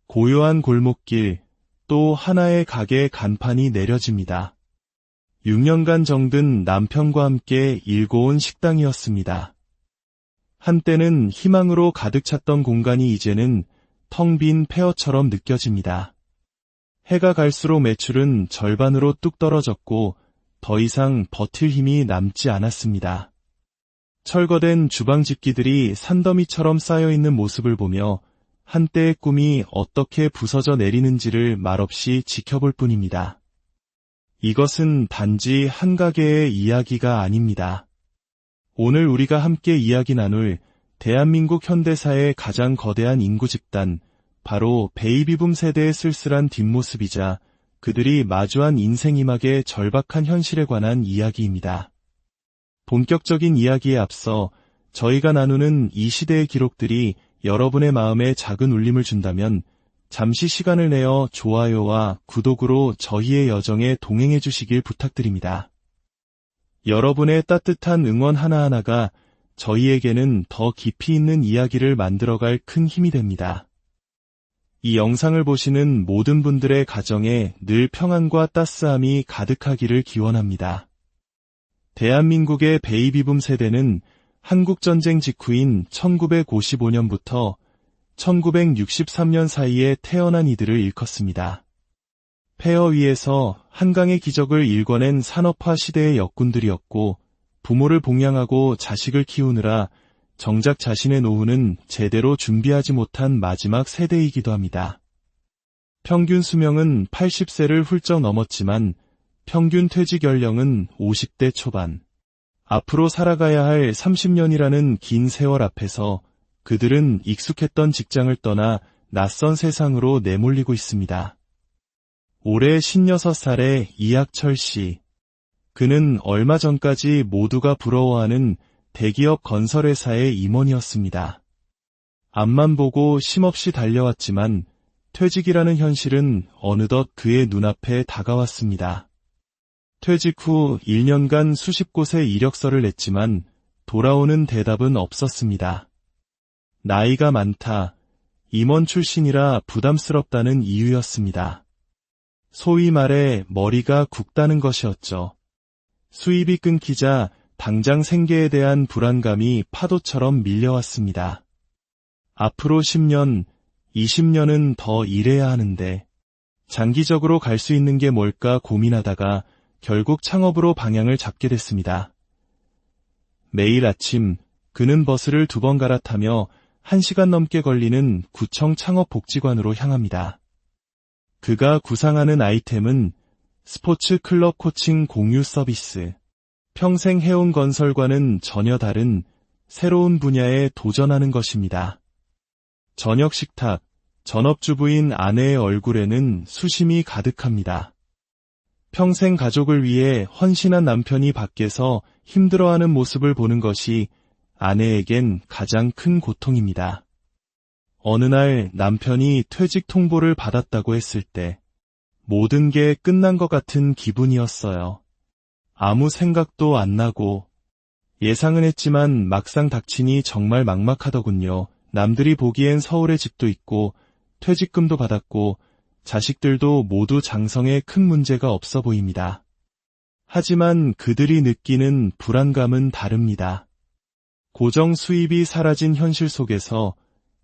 고요한 골목길, 또 하나의 가게 간판이 내려집니다. 6년간 정든 남편과 함께 일궈 온 식당이었습니다. 한때는 희망으로 가득 찼던 공간이 이제는 텅 빈 폐허처럼 느껴집니다. 해가 갈수록 매출은 절반으로 뚝 떨어졌고 더 이상 버틸 힘이 남지 않았습니다. 철거된 주방 집기들이 산더미처럼 쌓여있는 모습을 보며 한때의 꿈이 어떻게 부서져 내리는지를 말없이 지켜볼 뿐입니다. 이것은 단지 한 가게의 이야기가 아닙니다. 오늘 우리가 함께 이야기 나눌 대한민국 현대사의 가장 거대한 인구 집단, 바로 베이비붐 세대의 쓸쓸한 뒷모습이자 그들이 마주한 인생 이막의 절박한 현실에 관한 이야기입니다. 본격적인 이야기에 앞서 저희가 나누는 이 시대의 기록들이 여러분의 마음에 작은 울림을 준다면 잠시 시간을 내어 좋아요와 구독으로 저희의 여정에 동행해 주시길 부탁드립니다. 여러분의 따뜻한 응원 하나하나가 저희에게는 더 깊이 있는 이야기를 만들어갈 큰 힘이 됩니다. 이 영상을 보시는 모든 분들의 가정에 늘 평안과 따스함이 가득하기를 기원합니다. 대한민국의 베이비붐 세대는 한국전쟁 직후인 1955년부터 1963년 사이에 태어난 이들을 일컫습니다. 폐허 위에서 한강의 기적을 일궈낸 산업화 시대의 역군들이었고 부모를 봉양하고 자식을 키우느라 정작 자신의 노후는 제대로 준비하지 못한 마지막 세대이기도 합니다. 평균 수명은 80세를 훌쩍 넘었지만 평균 퇴직 연령은 50대 초반. 앞으로 살아가야 할 30년이라는 긴 세월 앞에서 그들은 익숙했던 직장을 떠나 낯선 세상으로 내몰리고 있습니다. 올해 56살의 이학철 씨. 그는 얼마 전까지 모두가 부러워하는 대기업 건설회사의 임원이었습니다. 앞만 보고 쉼없이 달려왔지만 퇴직이라는 현실은 어느덧 그의 눈앞에 다가왔습니다. 퇴직 후 1년간 수십 곳에 이력서를 냈지만 돌아오는 대답은 없었습니다. 나이가 많다, 임원 출신이라 부담스럽다는 이유였습니다. 소위 말해 머리가 굵다는 것이었죠. 수입이 끊기자 당장 생계에 대한 불안감이 파도처럼 밀려왔습니다. 앞으로 10년, 20년은 더 일해야 하는데 장기적으로 갈 수 있는 게 뭘까 고민하다가 결국 창업으로 방향을 잡게 됐습니다. 매일 아침 그는 버스를 2번 갈아타며 1시간 넘게 걸리는 구청 창업복지관으로 향합니다. 그가 구상하는 아이템은 스포츠 클럽 코칭 공유 서비스. 평생 해온 건설과는 전혀 다른 새로운 분야에 도전하는 것입니다. 저녁 식탁, 전업주부인 아내의 얼굴에는 수심이 가득합니다. 평생 가족을 위해 헌신한 남편이 밖에서 힘들어하는 모습을 보는 것이 아내에겐 가장 큰 고통입니다. 어느 날 남편이 퇴직 통보를 받았다고 했을 때 모든 게 끝난 것 같은 기분이었어요. 아무 생각도 안 나고 예상은 했지만 막상 닥치니 정말 막막하더군요. 남들이 보기엔 서울에 집도 있고 퇴직금도 받았고 자식들도 모두 장성에 큰 문제가 없어 보입니다. 하지만 그들이 느끼는 불안감은 다릅니다. 고정 수입이 사라진 현실 속에서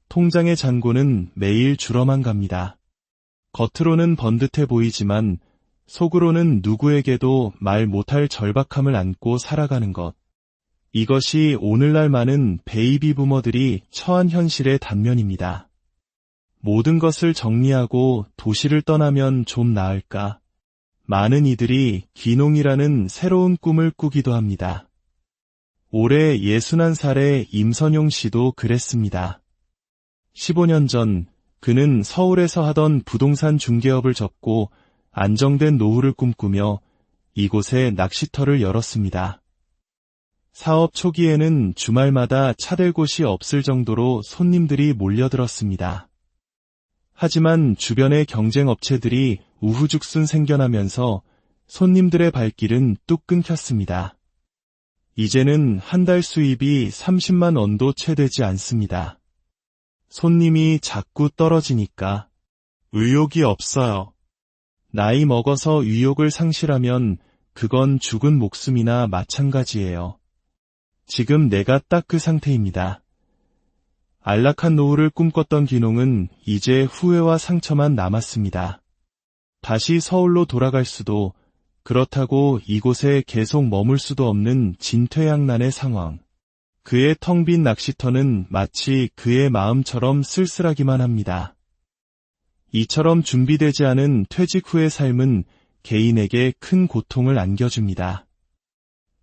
통장의 잔고는 매일 줄어만 갑니다. 겉으로는 번듯해 보이지만 속으로는 누구에게도 말 못할 절박함을 안고 살아가는 것. 이것이 오늘날 많은 베이비 부머들이 처한 현실의 단면입니다. 모든 것을 정리하고 도시를 떠나면 좀 나을까? 많은 이들이 귀농이라는 새로운 꿈을 꾸기도 합니다. 올해 61살의 임선용 씨도 그랬습니다. 15년 전 그는 서울에서 하던 부동산 중개업을 접고 안정된 노후를 꿈꾸며 이곳에 낚시터를 열었습니다. 사업 초기에는 주말마다 차댈 곳이 없을 정도로 손님들이 몰려들었습니다. 하지만 주변의 경쟁 업체들이 우후죽순 생겨나면서 손님들의 발길은 뚝 끊겼습니다. 이제는 한 달 수입이 30만 원도 채 되지 않습니다. 손님이 자꾸 떨어지니까 의욕이 없어요. 나이 먹어서 의욕을 상실하면 그건 죽은 목숨이나 마찬가지예요. 지금 내가 딱 그 상태입니다. 안락한 노후를 꿈꿨던 귀농은 이제 후회와 상처만 남았습니다. 다시 서울로 돌아갈 수도, 그렇다고 이곳에 계속 머물 수도 없는 진퇴양난의 상황. 그의 텅 빈 낚시터는 마치 그의 마음처럼 쓸쓸하기만 합니다. 이처럼 준비되지 않은 퇴직 후의 삶은 개인에게 큰 고통을 안겨줍니다.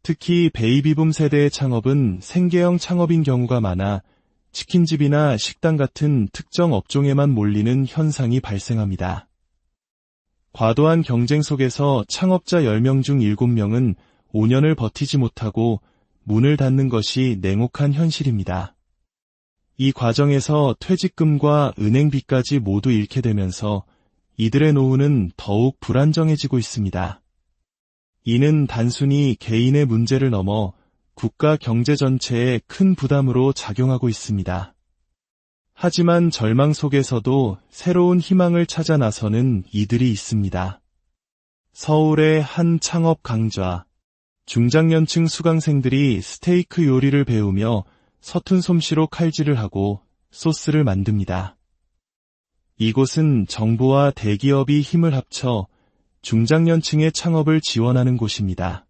특히 베이비붐 세대의 창업은 생계형 창업인 경우가 많아 치킨집이나 식당 같은 특정 업종에만 몰리는 현상이 발생합니다. 과도한 경쟁 속에서 창업자 10명 중 7명은 5년을 버티지 못하고 문을 닫는 것이 냉혹한 현실입니다. 이 과정에서 퇴직금과 은행비까지 모두 잃게 되면서 이들의 노후는 더욱 불안정해지고 있습니다. 이는 단순히 개인의 문제를 넘어 국가 경제 전체에 큰 부담으로 작용하고 있습니다. 하지만 절망 속에서도 새로운 희망을 찾아 나서는 이들이 있습니다. 서울의 한 창업 강좌. 중장년층 수강생들이 스테이크 요리를 배우며 서툰 솜씨로 칼질을 하고 소스를 만듭니다. 이곳은 정부와 대기업이 힘을 합쳐 중장년층의 창업을 지원하는 곳입니다.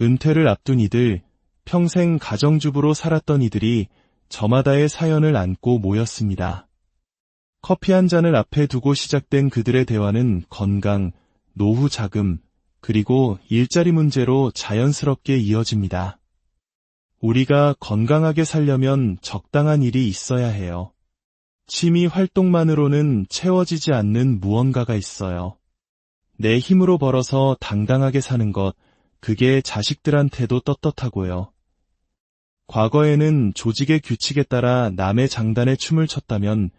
은퇴를 앞둔 이들, 평생 가정주부로 살았던 이들이 저마다의 사연을 안고 모였습니다. 커피 한 잔을 앞에 두고 시작된 그들의 대화는 건강, 노후 자금, 그리고 일자리 문제로 자연스럽게 이어집니다. 우리가 건강하게 살려면 적당한 일이 있어야 해요. 취미 활동만으로는 채워지지 않는 무언가가 있어요. 내 힘으로 벌어서 당당하게 사는 것, 그게 자식들한테도 떳떳하고요. 과거에는 조직의 규칙에 따라 남의 장단에 춤을 췄다면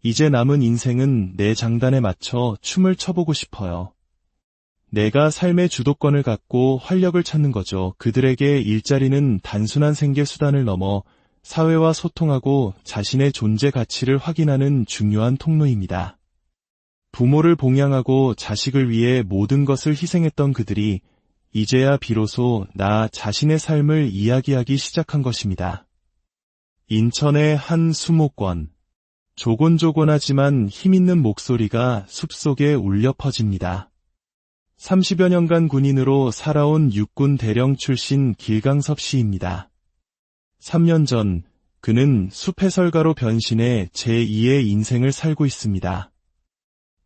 이제 남은 인생은 내 장단에 맞춰 춤을 춰보고 싶어요. 내가 삶의 주도권을 갖고 활력을 찾는 거죠. 그들에게 일자리는 단순한 생계 수단을 넘어 사회와 소통하고 자신의 존재 가치를 확인하는 중요한 통로입니다. 부모를 봉양하고 자식을 위해 모든 것을 희생했던 그들이 이제야 비로소 나 자신의 삶을 이야기하기 시작한 것입니다. 인천의 한 수목원. 조곤조곤하지만 힘있는 목소리가 숲속에 울려 퍼집니다. 30여 년간 군인으로 살아온 육군 대령 출신 길강섭 씨입니다. 3년 전 그는 숲 해설가로 변신해 제2의 인생을 살고 있습니다.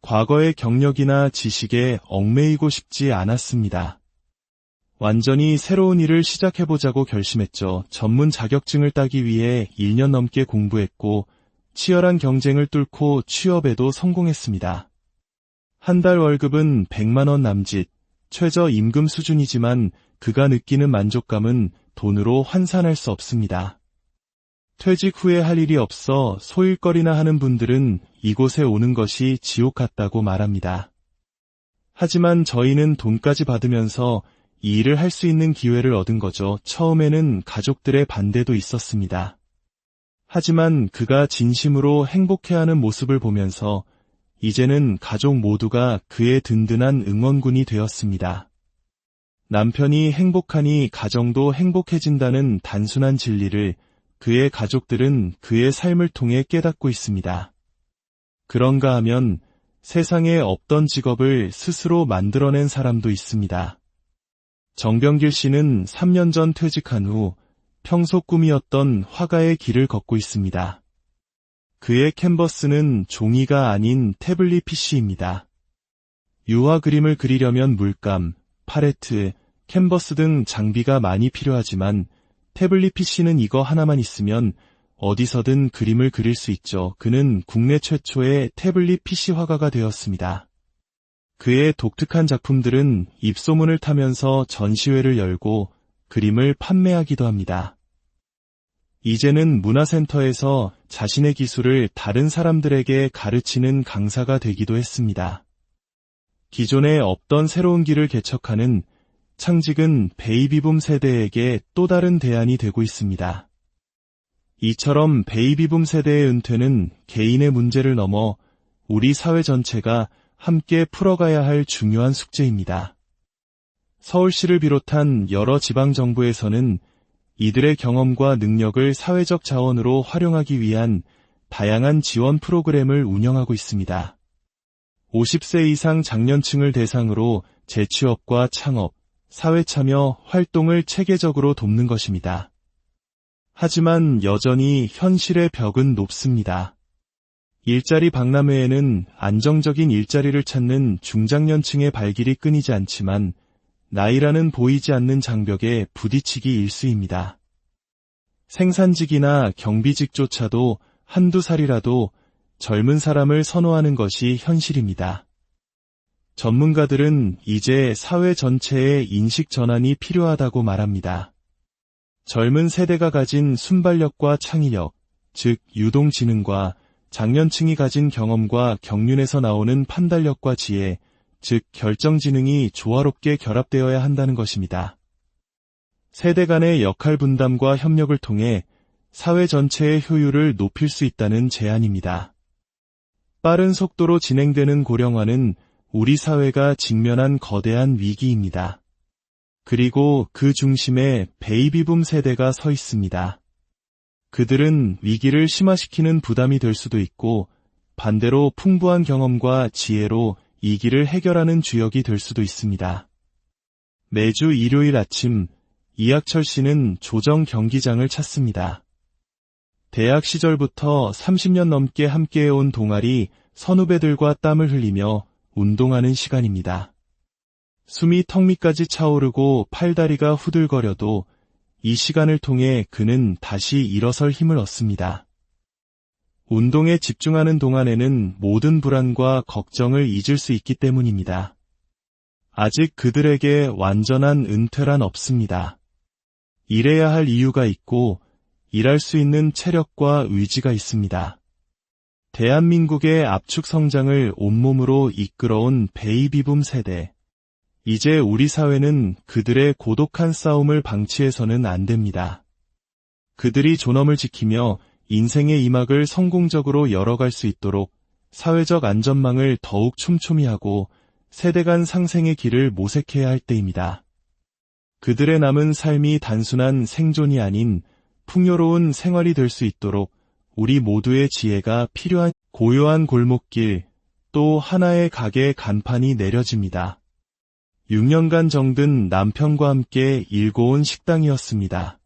과거의 경력이나 지식에 얽매이고 싶지 않았습니다. 완전히 새로운 일을 시작해보자고 결심했죠. 전문 자격증을 따기 위해 1년 넘게 공부했고 치열한 경쟁을 뚫고 취업에도 성공했습니다. 한 달 월급은 100만 원 남짓, 최저임금 수준이지만 그가 느끼는 만족감은 돈으로 환산할 수 없습니다. 퇴직 후에 할 일이 없어 소일거리나 하는 분들은 이곳에 오는 것이 지옥 같다고 말합니다. 하지만 저희는 돈까지 받으면서 이 일을 할 수 있는 기회를 얻은 거죠. 처음에는 가족들의 반대도 있었습니다. 하지만 그가 진심으로 행복해하는 모습을 보면서 이제는 가족 모두가 그의 든든한 응원군이 되었습니다. 남편이 행복하니 가정도 행복해진다는 단순한 진리를 그의 가족들은 그의 삶을 통해 깨닫고 있습니다. 그런가 하면 세상에 없던 직업을 스스로 만들어낸 사람도 있습니다. 정병길 씨는 3년 전 퇴직한 후 평소 꿈이었던 화가의 길을 걷고 있습니다. 그의 캔버스는 종이가 아닌 태블릿 PC입니다. 유화 그림을 그리려면 물감, 팔레트, 캔버스 등 장비가 많이 필요하지만 태블릿 PC는 이거 하나만 있으면 어디서든 그림을 그릴 수 있죠. 그는 국내 최초의 태블릿 PC 화가가 되었습니다. 그의 독특한 작품들은 입소문을 타면서 전시회를 열고 그림을 판매하기도 합니다. 이제는 문화센터에서 자신의 기술을 다른 사람들에게 가르치는 강사가 되기도 했습니다. 기존에 없던 새로운 길을 개척하는 창직은 베이비붐 세대에게 또 다른 대안이 되고 있습니다. 이처럼 베이비붐 세대의 은퇴는 개인의 문제를 넘어 우리 사회 전체가 함께 풀어가야 할 중요한 숙제입니다. 서울시를 비롯한 여러 지방정부에서는 이들의 경험과 능력을 사회적 자원으로 활용하기 위한 다양한 지원 프로그램을 운영하고 있습니다. 50세 이상 장년층을 대상으로 재취업과 창업, 사회참여 활동을 체계적으로 돕는 것입니다. 하지만 여전히 현실의 벽은 높습니다. 일자리 박람회에는 안정적인 일자리를 찾는 중장년층의 발길이 끊이지 않지만 나이라는 보이지 않는 장벽에 부딪히기 일쑤입니다. 생산직이나 경비직조차도 한두 살이라도 젊은 사람을 선호하는 것이 현실입니다. 전문가들은 이제 사회 전체의 인식 전환이 필요하다고 말합니다. 젊은 세대가 가진 순발력과 창의력, 즉 유동지능과 장년층이 가진 경험과 경륜에서 나오는 판단력과 지혜, 즉 결정지능이 조화롭게 결합되어야 한다는 것입니다. 세대 간의 역할 분담과 협력을 통해 사회 전체의 효율을 높일 수 있다는 제안입니다. 빠른 속도로 진행되는 고령화는 우리 사회가 직면한 거대한 위기입니다. 그리고 그 중심에 베이비붐 세대가 서 있습니다. 그들은 위기를 심화시키는 부담이 될 수도 있고 반대로 풍부한 경험과 지혜로 위기를 해결하는 주역이 될 수도 있습니다. 매주 일요일 아침 이학철 씨는 조정 경기장을 찾습니다. 대학 시절부터 30년 넘게 함께해온 동아리 선후배들과 땀을 흘리며 운동하는 시간입니다. 숨이 턱 밑까지 차오르고 팔다리가 후들거려도 이 시간을 통해 그는 다시 일어설 힘을 얻습니다. 운동에 집중하는 동안에는 모든 불안과 걱정을 잊을 수 있기 때문입니다. 아직 그들에게 완전한 은퇴란 없습니다. 일해야 할 이유가 있고 일할 수 있는 체력과 의지가 있습니다. 대한민국의 압축 성장을 온몸으로 이끌어온 베이비붐 세대. 이제 우리 사회는 그들의 고독한 싸움을 방치해서는 안 됩니다. 그들이 존엄을 지키며 인생의 이막을 성공적으로 열어갈 수 있도록 사회적 안전망을 더욱 촘촘히 하고 세대 간 상생의 길을 모색해야 할 때입니다. 그들의 남은 삶이 단순한 생존이 아닌 풍요로운 생활이 될 수 있도록 우리 모두의 지혜가 필요한 고요한 골목길, 또 하나의 가게 간판이 내려집니다. 6년간 정든 남편과 함께 일궈 온 식당이었습니다.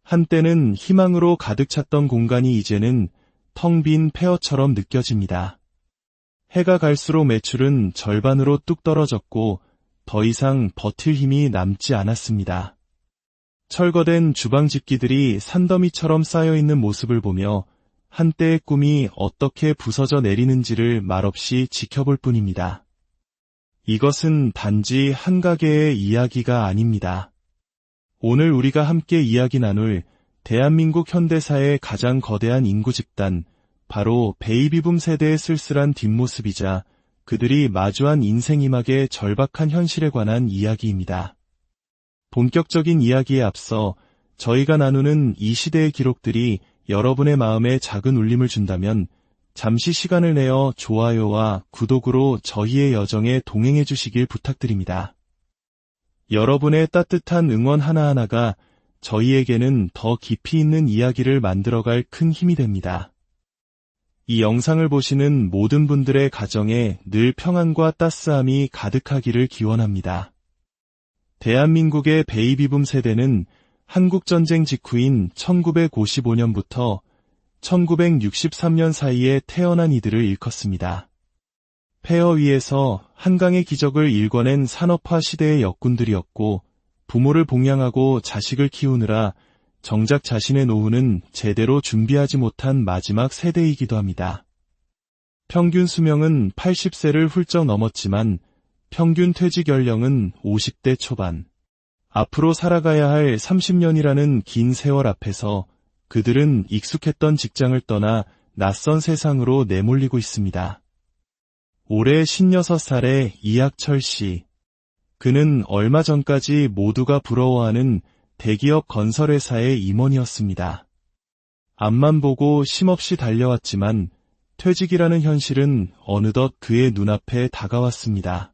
한때는 희망으로 가득 찼던 공간이 이제는 텅 빈 폐허처럼 느껴집니다. 해가 갈수록 매출은 절반으로 뚝 떨어졌고 더 이상 버틸 힘이 남지 않았습니다. 철거된 주방 집기들이 산더미처럼 쌓여있는 모습을 보며 한때의 꿈이 어떻게 부서져 내리는지를 말없이 지켜볼 뿐입니다. 이것은 단지 한 가게의 이야기가 아닙니다. 오늘 우리가 함께 이야기 나눌 대한민국 현대사의 가장 거대한 인구 집단, 바로 베이비붐 세대의 쓸쓸한 뒷모습이자 그들이 마주한 인생 이막의 절박한 현실에 관한 이야기입니다. 본격적인 이야기에 앞서 저희가 나누는 이 시대의 기록들이 여러분의 마음에 작은 울림을 준다면 잠시 시간을 내어 좋아요와 구독으로 저희의 여정에 동행해 주시길 부탁드립니다. 여러분의 따뜻한 응원 하나하나가 저희에게는 더 깊이 있는 이야기를 만들어갈 큰 힘이 됩니다. 이 영상을 보시는 모든 분들의 가정에 늘 평안과 따스함이 가득하기를 기원합니다. 대한민국의 베이비붐 세대는 한국전쟁 직후인 1955년부터 1963년 사이에 태어난 이들을 일컫습니다. 폐허 위에서 한강의 기적을 일궈낸 산업화 시대의 역군들이었고 부모를 봉양하고 자식을 키우느라 정작 자신의 노후는 제대로 준비하지 못한 마지막 세대이기도 합니다. 평균 수명은 80세를 훌쩍 넘었지만 평균 퇴직 연령은 50대 초반. 앞으로 살아가야 할 30년이라는 긴 세월 앞에서 그들은 익숙했던 직장을 떠나 낯선 세상으로 내몰리고 있습니다. 올해 56살의 이학철 씨. 그는 얼마 전까지 모두가 부러워하는 대기업 건설회사의 임원이었습니다. 앞만 보고 쉼없이 달려왔지만 퇴직이라는 현실은 어느덧 그의 눈앞에 다가왔습니다.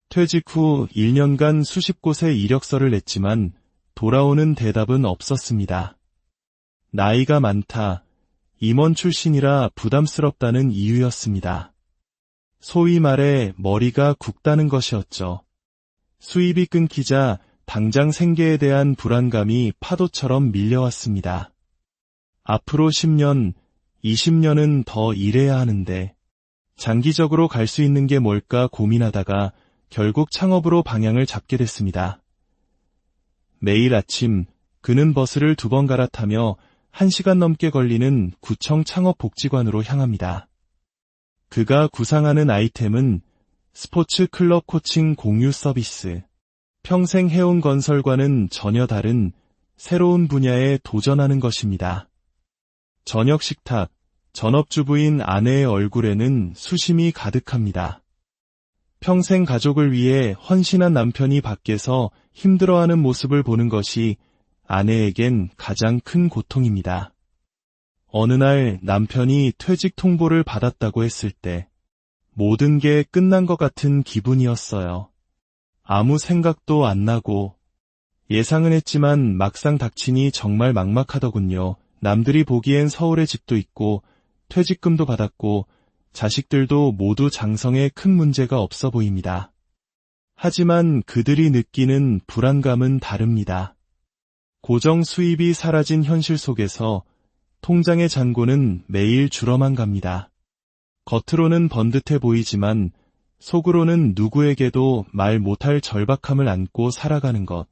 퇴직 후 1년간 수십 곳에 이력서를 냈지만 돌아오는 대답은 없었습니다. 나이가 많다, 임원 출신이라 부담스럽다는 이유였습니다. 소위 말해 머리가 굳다는 것이었죠. 수입이 끊기자 당장 생계에 대한 불안감이 파도처럼 밀려왔습니다. 앞으로 10년, 20년은 더 일해야 하는데 장기적으로 갈 수 있는 게 뭘까 고민하다가 결국 창업으로 방향을 잡게 됐습니다. 매일 아침 그는 버스를 2번 갈아타며 1시간 넘게 걸리는 구청 창업복지관으로 향합니다. 그가 구상하는 아이템은 스포츠 클럽 코칭 공유 서비스. 평생 해온 건설과는 전혀 다른 새로운 분야에 도전하는 것입니다. 저녁 식탁, 전업주부인 아내의 얼굴에는 수심이 가득합니다. 평생 가족을 위해 헌신한 남편이 밖에서 힘들어하는 모습을 보는 것이 아내에겐 가장 큰 고통입니다. 어느 날 남편이 퇴직 통보를 받았다고 했을 때 모든 게 끝난 것 같은 기분이었어요. 아무 생각도 안 나고 예상은 했지만 막상 닥치니 정말 막막하더군요. 남들이 보기엔 서울에 집도 있고 퇴직금도 받았고 자식들도 모두 장성에 큰 문제가 없어 보입니다. 하지만 그들이 느끼는 불안감은 다릅니다. 고정 수입이 사라진 현실 속에서 통장의 잔고는 매일 줄어만 갑니다. 겉으로는 번듯해 보이지만 속으로는 누구에게도 말 못할 절박함을 안고 살아가는 것.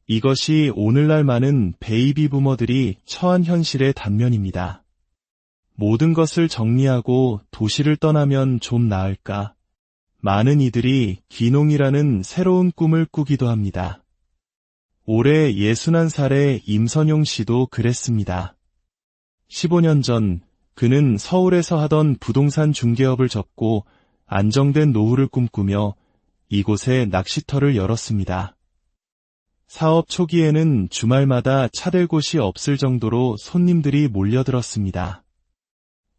이것이 오늘날 많은 베이비 부머들이 처한 현실의 단면입니다. 모든 것을 정리하고 도시를 떠나면 좀 나을까? 많은 이들이 귀농이라는 새로운 꿈을 꾸기도 합니다. 올해 61살의 임선용 씨도 그랬습니다. 15년 전 그는 서울에서 하던 부동산 중개업을 접고 안정된 노후를 꿈꾸며 이곳에 낚시터를 열었습니다. 사업 초기에는 주말마다 차댈 곳이 없을 정도로 손님들이 몰려들었습니다.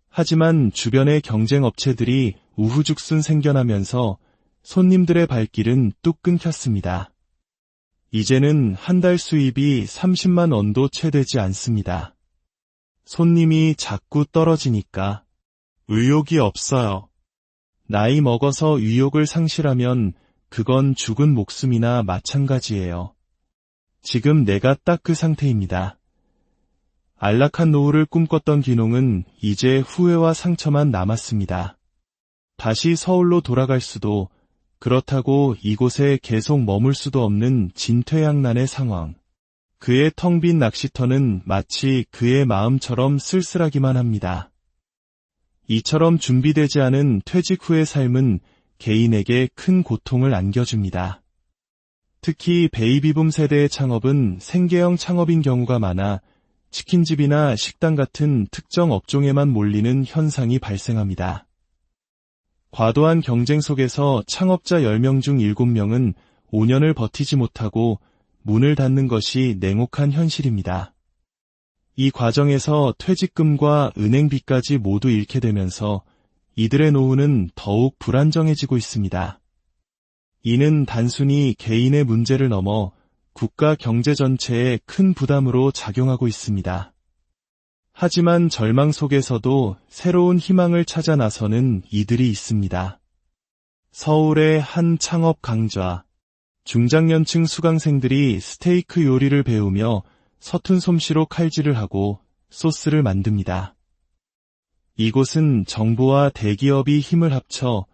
하지만 주변의 경쟁 업체들이 우후죽순 생겨나면서 손님들의 발길은 뚝 끊겼습니다. 이제는 한 달 수입이 30만 원도 채 되지 않습니다. 손님이 자꾸 떨어지니까 의욕이 없어요. 나이 먹어서 의욕을 상실하면 그건 죽은 목숨이나 마찬가지예요. 지금 내가 딱 그 상태입니다. 안락한 노후를 꿈꿨던 귀농은 이제 후회와 상처만 남았습니다. 다시 서울로 돌아갈 수도, 그렇다고 이곳에 계속 머물 수도 없는 진퇴양난의 상황. 그의 텅 빈 낚시터는 마치 그의 마음처럼 쓸쓸하기만 합니다. 이처럼 준비되지 않은 퇴직 후의 삶은 개인에게 큰 고통을 안겨줍니다. 특히 베이비붐 세대의 창업은 생계형 창업인 경우가 많아 치킨집이나 식당 같은 특정 업종에만 몰리는 현상이 발생합니다. 과도한 경쟁 속에서 창업자 10명 중 7명은 5년을 버티지 못하고 문을 닫는 것이 냉혹한 현실입니다. 이 과정에서 퇴직금과 은행비까지 모두 잃게 되면서 이들의 노후는 더욱 불안정해지고 있습니다. 이는 단순히 개인의 문제를 넘어 국가 경제 전체에 큰 부담으로 작용하고 있습니다. 하지만 절망 속에서도 새로운 희망을 찾아 나서는 이들이 있습니다. 서울의 한 창업 강좌. 중장년층 수강생들이 스테이크 요리를 배우며 서툰 솜씨로 칼질을 하고 소스를 만듭니다. 이곳은 정부와 대기업이 힘을 합쳐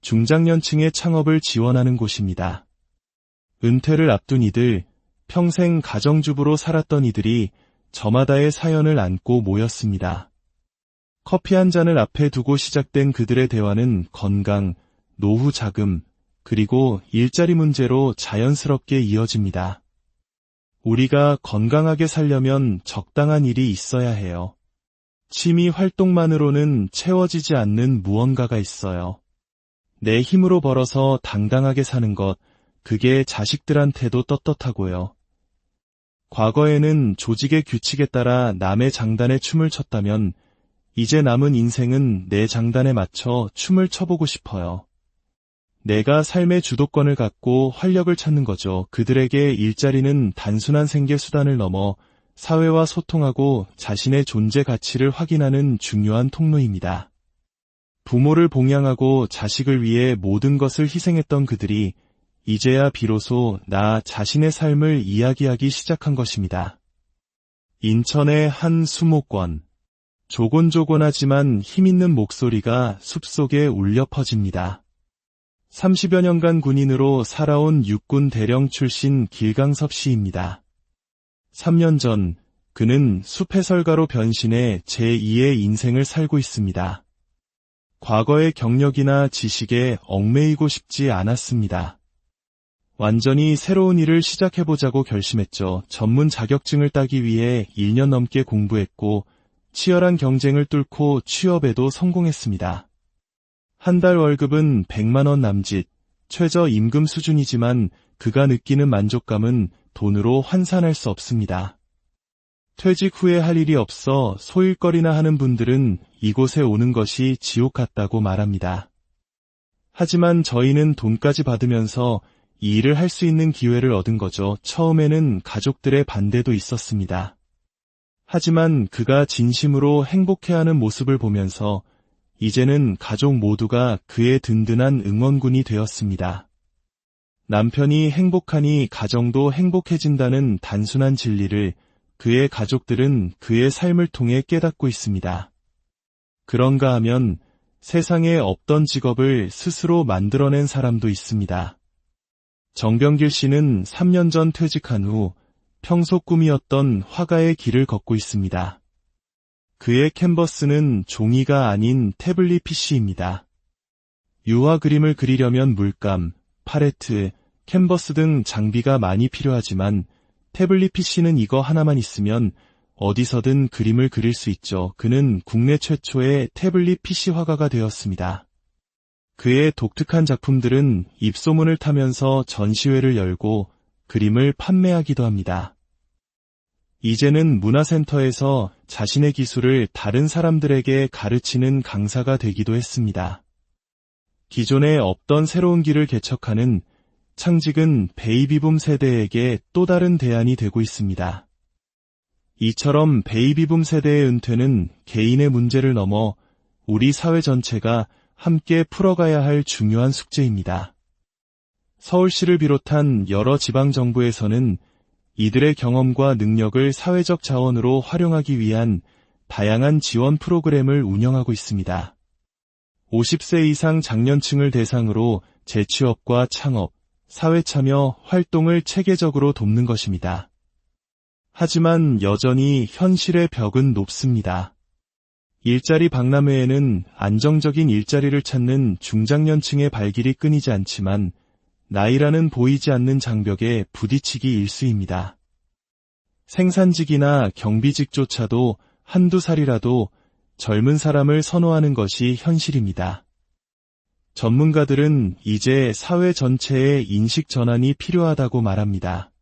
중장년층의 창업을 지원하는 곳입니다. 은퇴를 앞둔 이들, 평생 가정주부로 살았던 이들이 저마다의 사연을 안고 모였습니다. 커피 한 잔을 앞에 두고 시작된 그들의 대화는 건강, 노후 자금, 그리고 일자리 문제로 자연스럽게 이어집니다. 우리가 건강하게 살려면 적당한 일이 있어야 해요. 취미 활동만으로는 채워지지 않는 무언가가 있어요. 내 힘으로 벌어서 당당하게 사는 것, 그게 자식들한테도 떳떳하고요. 과거에는 조직의 규칙에 따라 남의 장단에 춤을 췄다면 이제 남은 인생은 내 장단에 맞춰 춤을 춰보고 싶어요. 내가 삶의 주도권을 갖고 활력을 찾는 거죠. 그들에게 일자리는 단순한 생계 수단을 넘어 사회와 소통하고 자신의 존재 가치를 확인하는 중요한 통로입니다. 부모를 봉양하고 자식을 위해 모든 것을 희생했던 그들이 이제야 비로소 나 자신의 삶을 이야기하기 시작한 것입니다. 인천의 한 수목원. 조곤조곤하지만 힘있는 목소리가 숲속에 울려 퍼집니다. 30여 년간 군인으로 살아온 육군 대령 출신 길강섭 씨입니다. 3년 전 그는 숲 해설가로 변신해 제2의 인생을 살고 있습니다. 과거의 경력이나 지식에 얽매이고 싶지 않았습니다. 완전히 새로운 일을 시작해보자고 결심했죠. 전문 자격증을 따기 위해 1년 넘게 공부했고 치열한 경쟁을 뚫고 취업에도 성공했습니다. 한 달 월급은 100만 원 남짓, 최저 임금 수준이지만 그가 느끼는 만족감은 돈으로 환산할 수 없습니다. 퇴직 후에 할 일이 없어 소일거리나 하는 분들은 이곳에 오는 것이 지옥 같다고 말합니다. 하지만 저희는 돈까지 받으면서 이 일을 할 수 있는 기회를 얻은 거죠. 처음에는 가족들의 반대도 있었습니다. 하지만 그가 진심으로 행복해하는 모습을 보면서 이제는 가족 모두가 그의 든든한 응원군이 되었습니다. 남편이 행복하니 가정도 행복해진다는 단순한 진리를 그의 가족들은 그의 삶을 통해 깨닫고 있습니다. 그런가 하면 세상에 없던 직업을 스스로 만들어낸 사람도 있습니다. 정병길 씨는 3년 전 퇴직한 후 평소 꿈이었던 화가의 길을 걷고 있습니다. 그의 캔버스는 종이가 아닌 태블릿 PC입니다. 유화 그림을 그리려면 물감, 팔레트, 캔버스 등 장비가 많이 필요하지만 태블릿 PC는 이거 하나만 있으면 어디서든 그림을 그릴 수 있죠. 그는 국내 최초의 태블릿 PC 화가가 되었습니다. 그의 독특한 작품들은 입소문을 타면서 전시회를 열고 그림을 판매하기도 합니다. 이제는 문화센터에서 자신의 기술을 다른 사람들에게 가르치는 강사가 되기도 했습니다. 기존에 없던 새로운 길을 개척하는 창직은 베이비붐 세대에게 또 다른 대안이 되고 있습니다. 이처럼 베이비붐 세대의 은퇴는 개인의 문제를 넘어 우리 사회 전체가 함께 풀어가야 할 중요한 숙제입니다. 서울시를 비롯한 여러 지방정부에서는 이들의 경험과 능력을 사회적 자원으로 활용하기 위한 다양한 지원 프로그램을 운영하고 있습니다. 50세 이상 장년층을 대상으로 재취업과 창업, 사회참여 활동을 체계적으로 돕는 것입니다. 하지만 여전히 현실의 벽은 높습니다. 일자리 박람회에는 안정적인 일자리를 찾는 중장년층의 발길이 끊이지 않지만 나이라는 보이지 않는 장벽에 부딪히기 일쑤입니다. 생산직이나 경비직조차도 한두 살이라도 젊은 사람을 선호하는 것이 현실입니다. 전문가들은 이제 사회 전체의 인식 전환이 필요하다고 말합니다.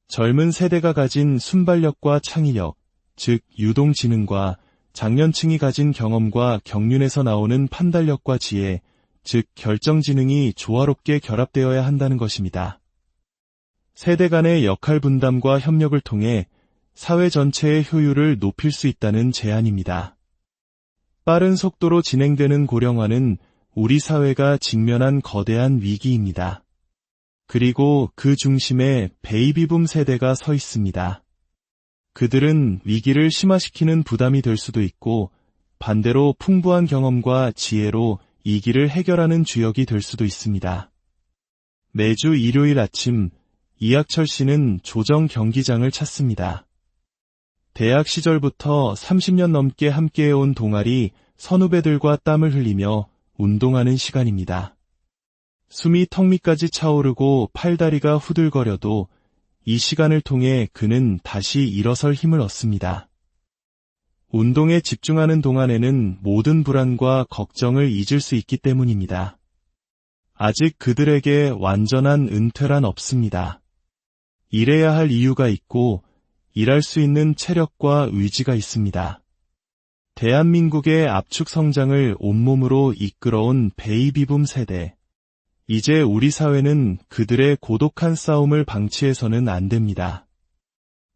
젊은 세대가 가진 순발력과 창의력, 즉 유동지능과 장년층이 가진 경험과 경륜에서 나오는 판단력과 지혜, 즉 결정지능이 조화롭게 결합되어야 한다는 것입니다. 세대 간의 역할 분담과 협력을 통해 사회 전체의 효율을 높일 수 있다는 제안입니다. 빠른 속도로 진행되는 고령화는 우리 사회가 직면한 거대한 위기입니다. 그리고 그 중심에 베이비붐 세대가 서 있습니다. 그들은 위기를 심화시키는 부담이 될 수도 있고 반대로 풍부한 경험과 지혜로 이 길을 해결하는 주역이 될 수도 있습니다. 매주 일요일 아침 이학철 씨는 조정 경기장을 찾습니다. 대학 시절부터 30년 넘게 함께해온 동아리 선후배들과 땀을 흘리며 운동하는 시간입니다. 숨이 턱 밑까지 차오르고 팔다리가 후들거려도 이 시간을 통해 그는 다시 일어설 힘을 얻습니다. 운동에 집중하는 동안에는 모든 불안과 걱정을 잊을 수 있기 때문입니다. 아직 그들에게 완전한 은퇴란 없습니다. 일해야 할 이유가 있고 일할 수 있는 체력과 의지가 있습니다. 대한민국의 압축 성장을 온몸으로 이끌어온 베이비붐 세대. 이제 우리 사회는 그들의 고독한 싸움을 방치해서는 안 됩니다.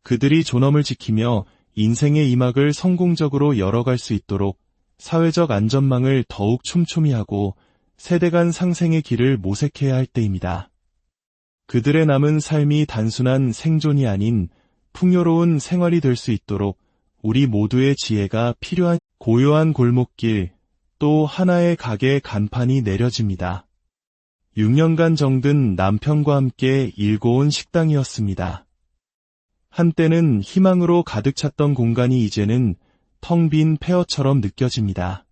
그들이 존엄을 지키며 인생의 이막을 성공적으로 열어갈 수 있도록 사회적 안전망을 더욱 촘촘히 하고 세대 간 상생의 길을 모색해야 할 때입니다. 그들의 남은 삶이 단순한 생존이 아닌 풍요로운 생활이 될 수 있도록 우리 모두의 지혜가 필요한 고요한 골목길, 또 하나의 가게 간판이 내려집니다. 6년간 정든 남편과 함께 일궈 온 식당이었습니다. 한때는 희망으로 가득 찼던 공간이 이제는 텅 빈 폐허처럼 느껴집니다.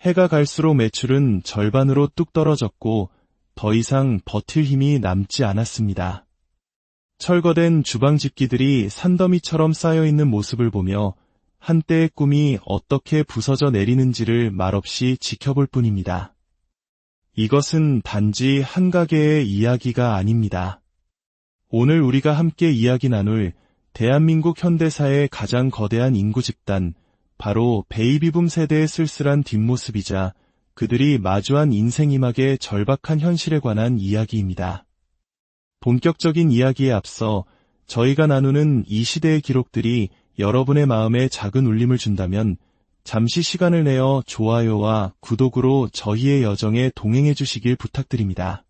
해가 갈수록 매출은 절반으로 뚝 떨어졌고 더 이상 버틸 힘이 남지 않았습니다. 철거된 주방 집기들이 산더미처럼 쌓여있는 모습을 보며 한때의 꿈이 어떻게 부서져 내리는지를 말없이 지켜볼 뿐입니다. 이것은 단지 한 가게의 이야기가 아닙니다. 오늘 우리가 함께 이야기 나눌 대한민국 현대사의 가장 거대한 인구 집단, 바로 베이비붐 세대의 쓸쓸한 뒷모습이자 그들이 마주한 인생 이막의 절박한 현실에 관한 이야기입니다. 본격적인 이야기에 앞서 저희가 나누는 이 시대의 기록들이 여러분의 마음에 작은 울림을 준다면 잠시 시간을 내어 좋아요와 구독으로 저희의 여정에 동행해 주시길 부탁드립니다.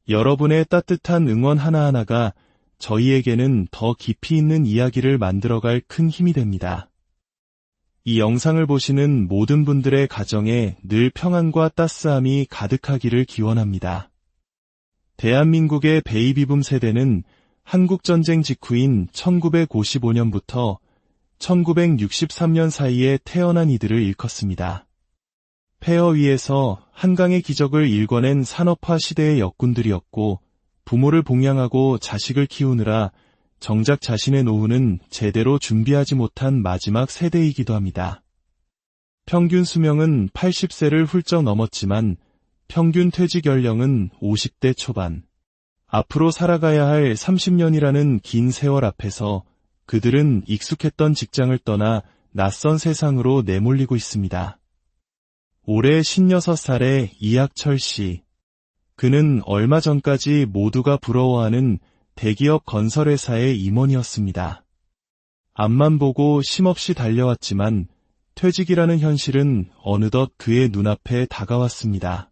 여러분의 따뜻한 응원 하나하나가 저희에게는 더 깊이 있는 이야기를 만들어갈 큰 힘이 됩니다. 이 영상을 보시는 모든 분들의 가정에 늘 평안과 따스함이 가득하기를 기원합니다. 대한민국의 베이비붐 세대는 한국전쟁 직후인 1955년부터 1963년 사이에 태어난 이들을 일컫습니다. 폐허 위에서 한강의 기적을 일궈낸 산업화 시대의 역군들이었고 부모를 봉양하고 자식을 키우느라 정작 자신의 노후는 제대로 준비하지 못한 마지막 세대이기도 합니다. 평균 수명은 80세를 훌쩍 넘었지만 평균 퇴직 연령은 50대 초반. 앞으로 살아가야 할 30년이라는 긴 세월 앞에서 그들은 익숙했던 직장을 떠나 낯선 세상으로 내몰리고 있습니다. 올해 56살의 이학철 씨. 그는 얼마 전까지 모두가 부러워하는 대기업 건설회사의 임원이었습니다. 앞만 보고 쉼없이 달려왔지만 퇴직이라는 현실은 어느덧 그의 눈앞에 다가왔습니다.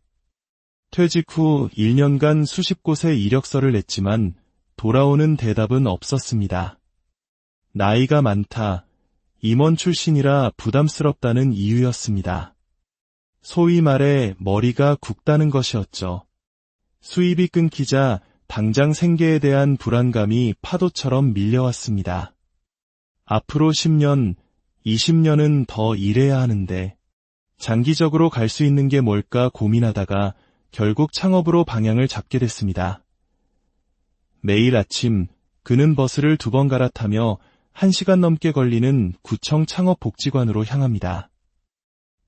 퇴직 후 1년간 수십 곳에 이력서를 냈지만 돌아오는 대답은 없었습니다. 나이가 많다, 임원 출신이라 부담스럽다는 이유였습니다. 소위 말해 머리가 굵다는 것이었죠. 수입이 끊기자 당장 생계에 대한 불안감이 파도처럼 밀려왔습니다. 앞으로 10년, 20년은 더 일해야 하는데 장기적으로 갈 수 있는 게 뭘까 고민하다가 결국 창업으로 방향을 잡게 됐습니다. 매일 아침 그는 버스를 2번 갈아타며 1시간 넘게 걸리는 구청 창업복지관으로 향합니다.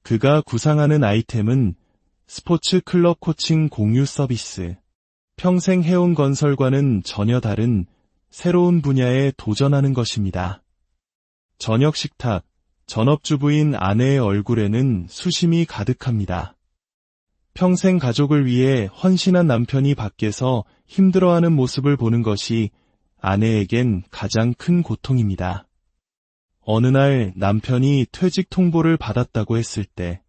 그가 구상하는 아이템은 스포츠 클럽 코칭 공유 서비스. 평생 해온 건설과는 전혀 다른 새로운 분야에 도전하는 것입니다. 저녁 식탁, 전업주부인 아내의 얼굴에는 수심이 가득합니다. 평생 가족을 위해 헌신한 남편이 밖에서 힘들어하는 모습을 보는 것이 아내에겐 가장 큰 고통입니다. 어느 날 남편이 퇴직 통보를 받았다고 했을 때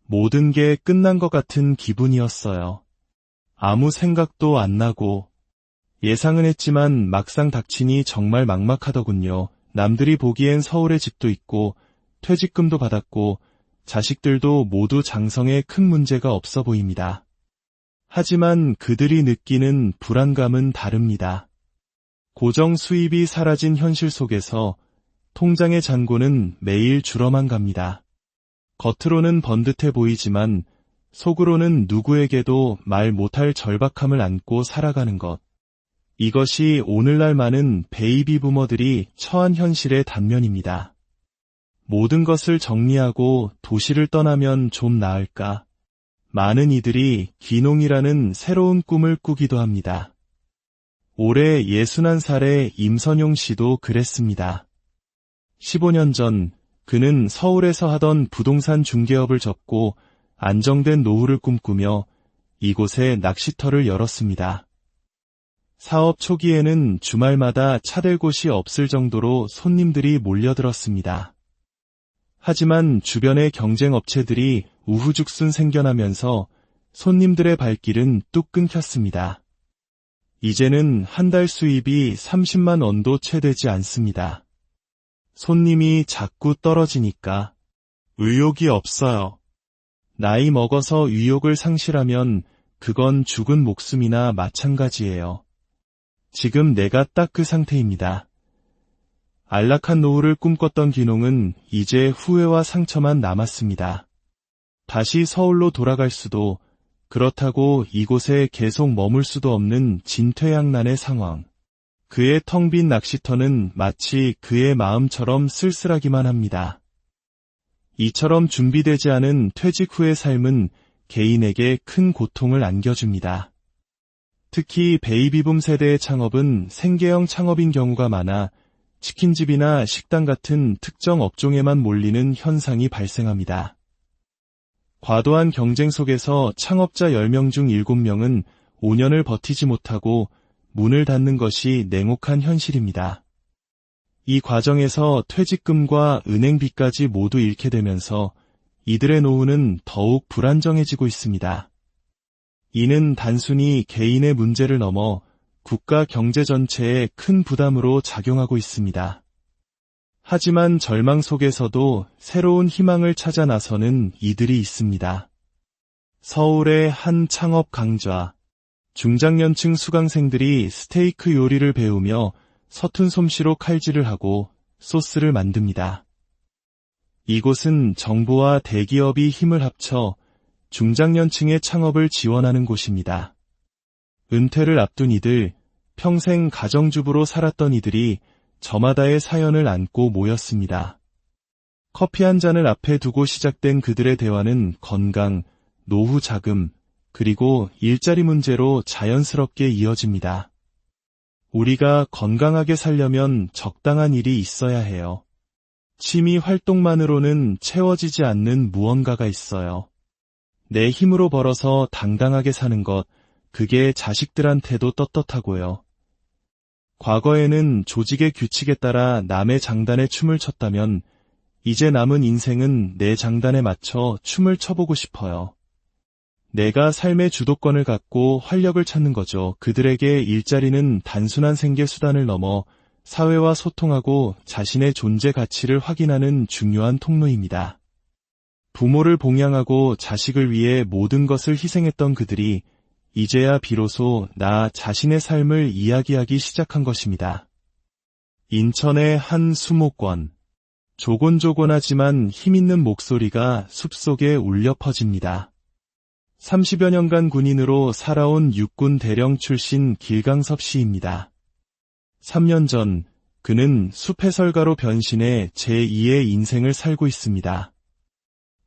모든 게 끝난 것 같은 기분이었어요. 아무 생각도 안 나고 예상은 했지만 막상 닥치니 정말 막막하더군요. 남들이 보기엔 서울에 집도 있고 퇴직금도 받았고 자식들도 모두 장성에 큰 문제가 없어 보입니다. 하지만 그들이 느끼는 불안감은 다릅니다. 고정 수입이 사라진 현실 속에서 통장의 잔고는 매일 줄어만 갑니다. 겉으로는 번듯해 보이지만 속으로는 누구에게도 말 못할 절박함을 안고 살아가는 것. 이것이 오늘날 많은 베이비 부머들이 처한 현실의 단면입니다. 모든 것을 정리하고 도시를 떠나면 좀 나을까? 많은 이들이 귀농이라는 새로운 꿈을 꾸기도 합니다. 올해 61살의 임선용 씨도 그랬습니다. 15년 전 그는 서울에서 하던 부동산 중개업을 접고 안정된 노후를 꿈꾸며 이곳에 낚시터를 열었습니다. 사업 초기에는 주말마다 차댈 곳이 없을 정도로 손님들이 몰려들었습니다. 하지만 주변의 경쟁 업체들이 우후죽순 생겨나면서 손님들의 발길은 뚝 끊겼습니다. 이제는 한 달 수입이 30만 원도 채 되지 않습니다. 손님이 자꾸 떨어지니까 의욕이 없어요. 나이 먹어서 의욕을 상실하면 그건 죽은 목숨이나 마찬가지예요. 지금 내가 딱 그 상태입니다. 안락한 노후를 꿈꿨던 귀농은 이제 후회와 상처만 남았습니다. 다시 서울로 돌아갈 수도, 그렇다고 이곳에 계속 머물 수도 없는 진퇴양난의 상황. 그의 텅 빈 낚시터는 마치 그의 마음처럼 쓸쓸하기만 합니다. 이처럼 준비되지 않은 퇴직 후의 삶은 개인에게 큰 고통을 안겨줍니다. 특히 베이비붐 세대의 창업은 생계형 창업인 경우가 많아 치킨집이나 식당 같은 특정 업종에만 몰리는 현상이 발생합니다. 과도한 경쟁 속에서 창업자 10명 중 7명은 5년을 버티지 못하고 문을 닫는 것이 냉혹한 현실입니다. 이 과정에서 퇴직금과 은행비까지 모두 잃게 되면서 이들의 노후는 더욱 불안정해지고 있습니다. 이는 단순히 개인의 문제를 넘어 국가 경제 전체에 큰 부담으로 작용하고 있습니다. 하지만 절망 속에서도 새로운 희망을 찾아 나서는 이들이 있습니다. 서울의 한 창업 강좌. 중장년층 수강생들이 스테이크 요리를 배우며 서툰 솜씨로 칼질을 하고 소스를 만듭니다. 이곳은 정부와 대기업이 힘을 합쳐 중장년층의 창업을 지원하는 곳입니다. 은퇴를 앞둔 이들, 평생 가정주부로 살았던 이들이 저마다의 사연을 안고 모였습니다. 커피 한 잔을 앞에 두고 시작된 그들의 대화는 건강, 노후 자금, 그리고 일자리 문제로 자연스럽게 이어집니다. 우리가 건강하게 살려면 적당한 일이 있어야 해요. 취미 활동만으로는 채워지지 않는 무언가가 있어요. 내 힘으로 벌어서 당당하게 사는 것, 그게 자식들한테도 떳떳하고요. 과거에는 조직의 규칙에 따라 남의 장단에 춤을 췄다면 이제 남은 인생은 내 장단에 맞춰 춤을 춰보고 싶어요. 내가 삶의 주도권을 갖고 활력을 찾는 거죠. 그들에게 일자리는 단순한 생계 수단을 넘어 사회와 소통하고 자신의 존재 가치를 확인하는 중요한 통로입니다. 부모를 봉양하고 자식을 위해 모든 것을 희생했던 그들이 이제야 비로소 나 자신의 삶을 이야기하기 시작한 것입니다. 인천의 한 수목원. 조곤조곤하지만 힘있는 목소리가 숲속에 울려 퍼집니다. 30여 년간 군인으로 살아온 육군 대령 출신 길강섭 씨입니다. 3년 전 그는 숲 해설가로 변신해 제2의 인생을 살고 있습니다.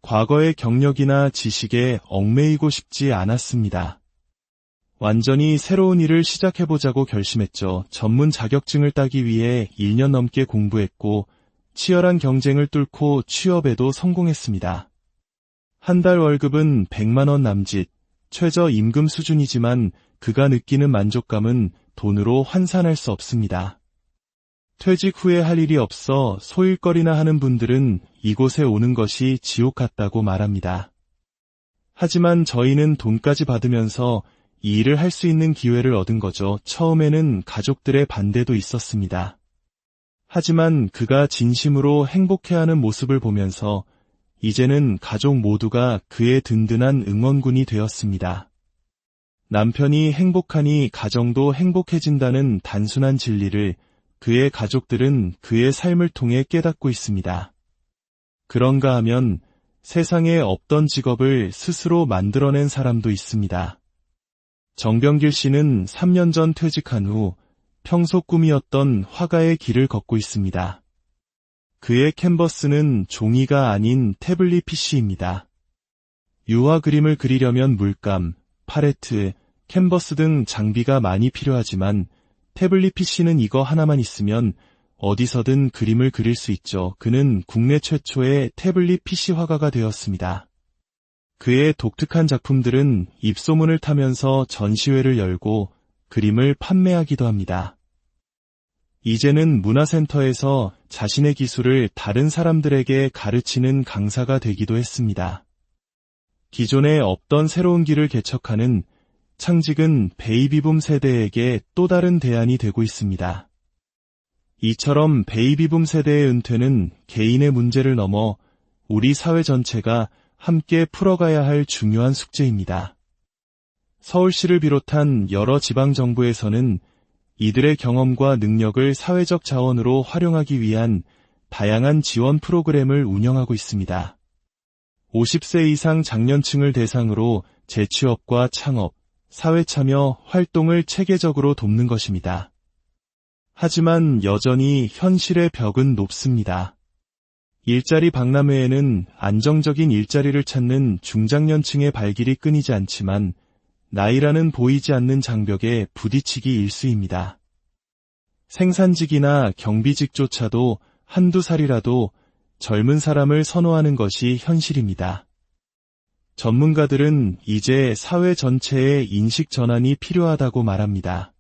과거의 경력이나 지식에 얽매이고 싶지 않았습니다. 완전히 새로운 일을 시작해보자고 결심했죠. 전문 자격증을 따기 위해 1년 넘게 공부했고 치열한 경쟁을 뚫고 취업에도 성공했습니다. 한 달 월급은 100만 원 남짓, 최저 임금 수준이지만 그가 느끼는 만족감은 돈으로 환산할 수 없습니다. 퇴직 후에 할 일이 없어 소일거리나 하는 분들은 이곳에 오는 것이 지옥 같다고 말합니다. 하지만 저희는 돈까지 받으면서 이 일을 할 수 있는 기회를 얻은 거죠. 처음에는 가족들의 반대도 있었습니다. 하지만 그가 진심으로 행복해하는 모습을 보면서 이제는 가족 모두가 그의 든든한 응원군이 되었습니다. 남편이 행복하니 가정도 행복해진다는 단순한 진리를 그의 가족들은 그의 삶을 통해 깨닫고 있습니다. 그런가 하면 세상에 없던 직업을 스스로 만들어낸 사람도 있습니다. 정병길 씨는 3년 전 퇴직한 후 평소 꿈이었던 화가의 길을 걷고 있습니다. 그의 캔버스는 종이가 아닌 태블릿 PC입니다. 유화 그림을 그리려면 물감, 팔레트, 캔버스 등 장비가 많이 필요하지만 태블릿 PC는 이거 하나만 있으면 어디서든 그림을 그릴 수 있죠. 그는 국내 최초의 태블릿 PC 화가가 되었습니다. 그의 독특한 작품들은 입소문을 타면서 전시회를 열고 그림을 판매하기도 합니다. 이제는 문화센터에서 자신의 기술을 다른 사람들에게 가르치는 강사가 되기도 했습니다. 기존에 없던 새로운 길을 개척하는 창직은 베이비붐 세대에게 또 다른 대안이 되고 있습니다. 이처럼 베이비붐 세대의 은퇴는 개인의 문제를 넘어 우리 사회 전체가 함께 풀어가야 할 중요한 숙제입니다. 서울시를 비롯한 여러 지방정부에서는 이들의 경험과 능력을 사회적 자원으로 활용하기 위한 다양한 지원 프로그램을 운영하고 있습니다. 50세 이상 장년층을 대상으로 재취업과 창업, 사회참여 활동을 체계적으로 돕는 것입니다. 하지만 여전히 현실의 벽은 높습니다. 일자리 박람회에는 안정적인 일자리를 찾는 중장년층의 발길이 끊이지 않지만 나이라는 보이지 않는 장벽에 부딪히기 일쑤입니다. 생산직이나 경비직조차도 한두 살이라도 젊은 사람을 선호하는 것이 현실입니다. 전문가들은 이제 사회 전체의 인식 전환이 필요하다고 말합니다.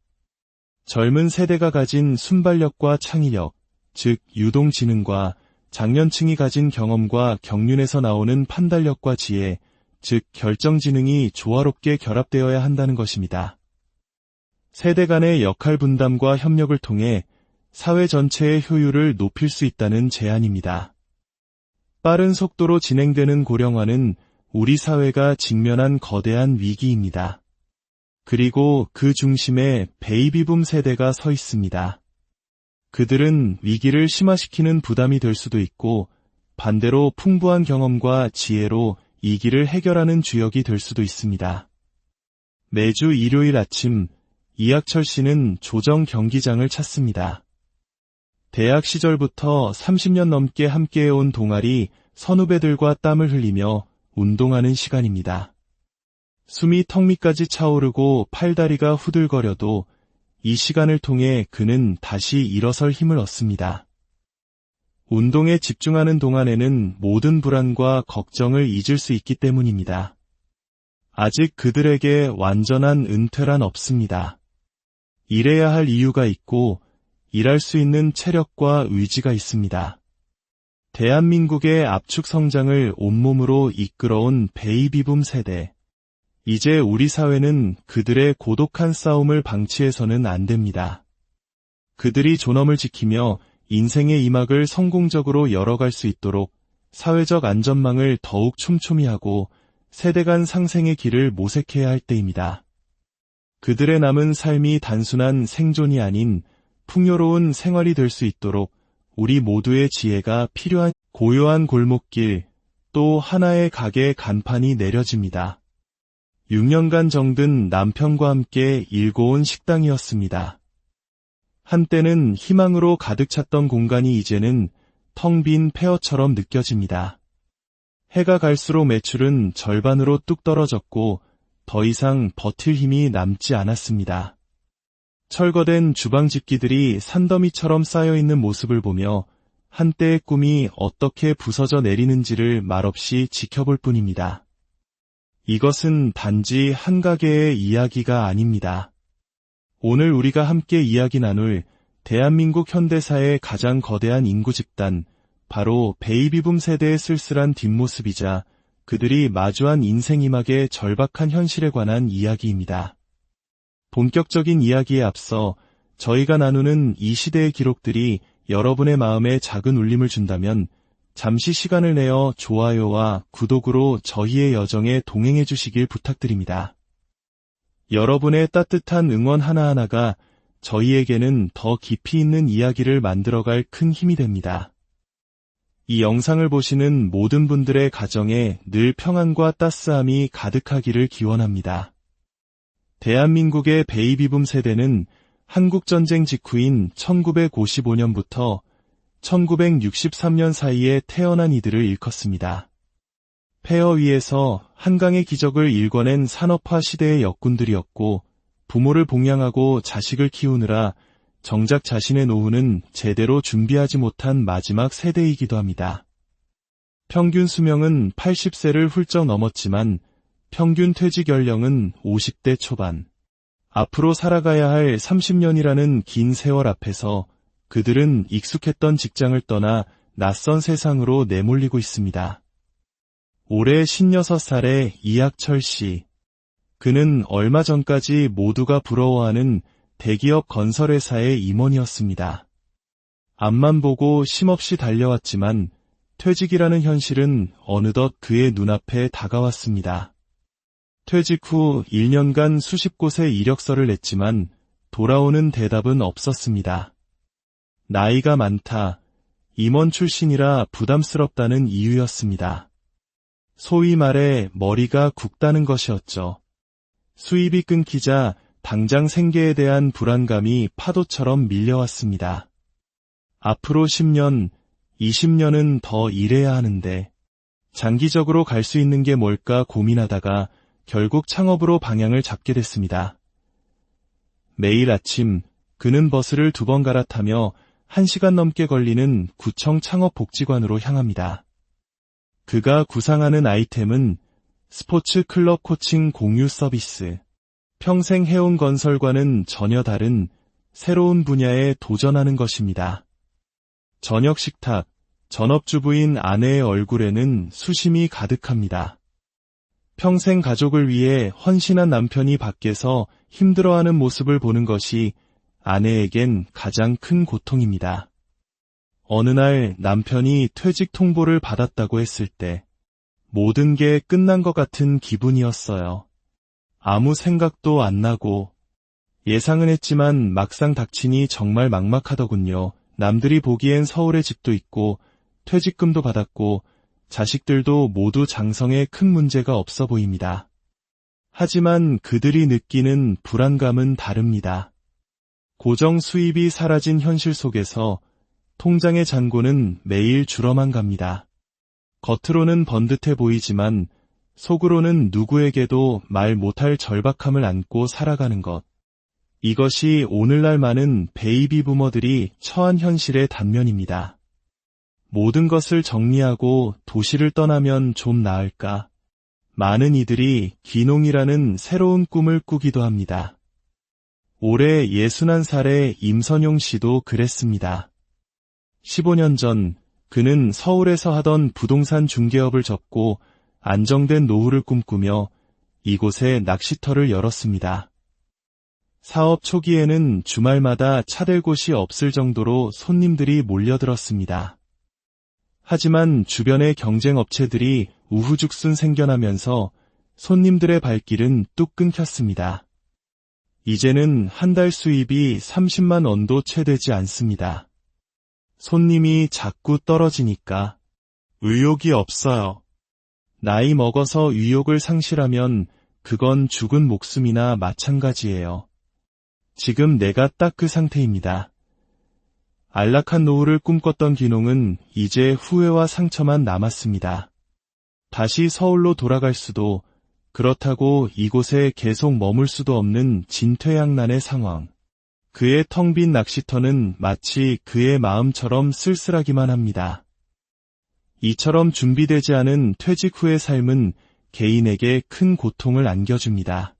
젊은 세대가 가진 순발력과 창의력, 즉 유동지능과 장년층이 가진 경험과 경륜에서 나오는 판단력과 지혜, 즉 결정지능이 조화롭게 결합되어야 한다는 것입니다. 세대 간의 역할 분담과 협력을 통해 사회 전체의 효율을 높일 수 있다는 제안입니다. 빠른 속도로 진행되는 고령화는 우리 사회가 직면한 거대한 위기입니다. 그리고 그 중심에 베이비붐 세대가 서 있습니다. 그들은 위기를 심화시키는 부담이 될 수도 있고 반대로 풍부한 경험과 지혜로 이 길을 해결하는 주역이 될 수도 있습니다. 매주 일요일 아침 이학철 씨는 조정 경기장을 찾습니다. 대학 시절부터 30년 넘게 함께해온 동아리 선후배들과 땀을 흘리며 운동하는 시간입니다. 숨이 턱 밑까지 차오르고 팔다리가 후들거려도 이 시간을 통해 그는 다시 일어설 힘을 얻습니다. 운동에 집중하는 동안에는 모든 불안과 걱정을 잊을 수 있기 때문입니다. 아직 그들에게 완전한 은퇴란 없습니다. 일해야 할 이유가 있고 일할 수 있는 체력과 의지가 있습니다. 대한민국의 압축 성장을 온몸으로 이끌어온 베이비붐 세대. 이제 우리 사회는 그들의 고독한 싸움을 방치해서는 안 됩니다. 그들이 존엄을 지키며 인생의 이막을 성공적으로 열어갈 수 있도록 사회적 안전망을 더욱 촘촘히 하고 세대 간 상생의 길을 모색해야 할 때입니다. 그들의 남은 삶이 단순한 생존이 아닌 풍요로운 생활이 될 수 있도록 우리 모두의 지혜가 필요한 고요한 골목길, 또 하나의 가게 간판이 내려집니다. 6년간 정든 남편과 함께 일궈온 식당이었습니다. 한때는 희망으로 가득 찼던 공간이 이제는 텅 빈 폐허처럼 느껴집니다. 해가 갈수록 매출은 절반으로 뚝 떨어졌고 더 이상 버틸 힘이 남지 않았습니다. 철거된 주방 집기들이 산더미처럼 쌓여있는 모습을 보며 한때의 꿈이 어떻게 부서져 내리는지를 말없이 지켜볼 뿐입니다. 이것은 단지 한 가게의 이야기가 아닙니다. 오늘 우리가 함께 이야기 나눌 대한민국 현대사의 가장 거대한 인구 집단, 바로 베이비붐 세대의 쓸쓸한 뒷모습이자 그들이 마주한 인생 이막의 절박한 현실에 관한 이야기입니다. 본격적인 이야기에 앞서 저희가 나누는 이 시대의 기록들이 여러분의 마음에 작은 울림을 준다면 잠시 시간을 내어 좋아요와 구독으로 저희의 여정에 동행해 주시길 부탁드립니다. 여러분의 따뜻한 응원 하나하나가 저희에게는 더 깊이 있는 이야기를 만들어갈 큰 힘이 됩니다. 이 영상을 보시는 모든 분들의 가정에 늘 평안과 따스함이 가득하기를 기원합니다. 대한민국의 베이비붐 세대는 한국전쟁 직후인 1955년부터 1963년 사이에 태어난 이들을 일컫습니다. 폐허 위에서 한강의 기적을 일궈낸 산업화 시대의 역군들이었고 부모를 봉양하고 자식을 키우느라 정작 자신의 노후는 제대로 준비하지 못한 마지막 세대이기도 합니다. 평균 수명은 80세를 훌쩍 넘었지만 평균 퇴직 연령은 50대 초반. 앞으로 살아가야 할 30년이라는 긴 세월 앞에서 그들은 익숙했던 직장을 떠나 낯선 세상으로 내몰리고 있습니다. 올해 56살의 이학철 씨. 그는 얼마 전까지 모두가 부러워하는 대기업 건설회사의 임원이었습니다. 앞만 보고 쉼없이 달려왔지만 퇴직이라는 현실은 어느덧 그의 눈앞에 다가왔습니다. 퇴직 후 1년간 수십 곳에 이력서를 냈지만 돌아오는 대답은 없었습니다. 나이가 많다, 임원 출신이라 부담스럽다는 이유였습니다. 소위 말해 머리가 굳다는 것이었죠. 수입이 끊기자 당장 생계에 대한 불안감이 파도처럼 밀려왔습니다. 앞으로 10년, 20년은 더 일해야 하는데 장기적으로 갈 수 있는 게 뭘까 고민하다가 결국 창업으로 방향을 잡게 됐습니다. 매일 아침 그는 버스를 2번 갈아타며 1시간 넘게 걸리는 구청 창업복지관으로 향합니다. 그가 구상하는 아이템은 스포츠 클럽 코칭 공유 서비스. 평생 해온 건설과는 전혀 다른 새로운 분야에 도전하는 것입니다. 저녁 식탁, 전업주부인 아내의 얼굴에는 수심이 가득합니다. 평생 가족을 위해 헌신한 남편이 밖에서 힘들어하는 모습을 보는 것이 아내에겐 가장 큰 고통입니다. 어느 날 남편이 퇴직 통보를 받았다고 했을 때 모든 게 끝난 것 같은 기분이었어요. 아무 생각도 안 나고 예상은 했지만 막상 닥치니 정말 막막하더군요. 남들이 보기엔 서울에 집도 있고 퇴직금도 받았고 자식들도 모두 장성에 큰 문제가 없어 보입니다. 하지만 그들이 느끼는 불안감은 다릅니다. 고정 수입이 사라진 현실 속에서 통장의 잔고는 매일 줄어만 갑니다. 겉으로는 번듯해 보이지만 속으로는 누구에게도 말 못할 절박함을 안고 살아가는 것. 이것이 오늘날 많은 베이비 부머들이 처한 현실의 단면입니다. 모든 것을 정리하고 도시를 떠나면 좀 나을까? 많은 이들이 귀농이라는 새로운 꿈을 꾸기도 합니다. 올해 61살의 임선용 씨도 그랬습니다. 15년 전 그는 서울에서 하던 부동산 중개업을 접고 안정된 노후를 꿈꾸며 이곳에 낚시터를 열었습니다. 사업 초기에는 주말마다 차댈 곳이 없을 정도로 손님들이 몰려들었습니다. 하지만 주변의 경쟁 업체들이 우후죽순 생겨나면서 손님들의 발길은 뚝 끊겼습니다. 이제는 한 달 수입이 30만 원도 채 되지 않습니다. 손님이 자꾸 떨어지니까 의욕이 없어요. 나이 먹어서 의욕을 상실하면 그건 죽은 목숨이나 마찬가지예요. 지금 내가 딱 그 상태입니다. 안락한 노후를 꿈꿨던 귀농은 이제 후회와 상처만 남았습니다. 다시 서울로 돌아갈 수도, 그렇다고 이곳에 계속 머물 수도 없는 진퇴양난의 상황. 그의 텅 빈 낚시터는 마치 그의 마음처럼 쓸쓸하기만 합니다. 이처럼 준비되지 않은 퇴직 후의 삶은 개인에게 큰 고통을 안겨줍니다.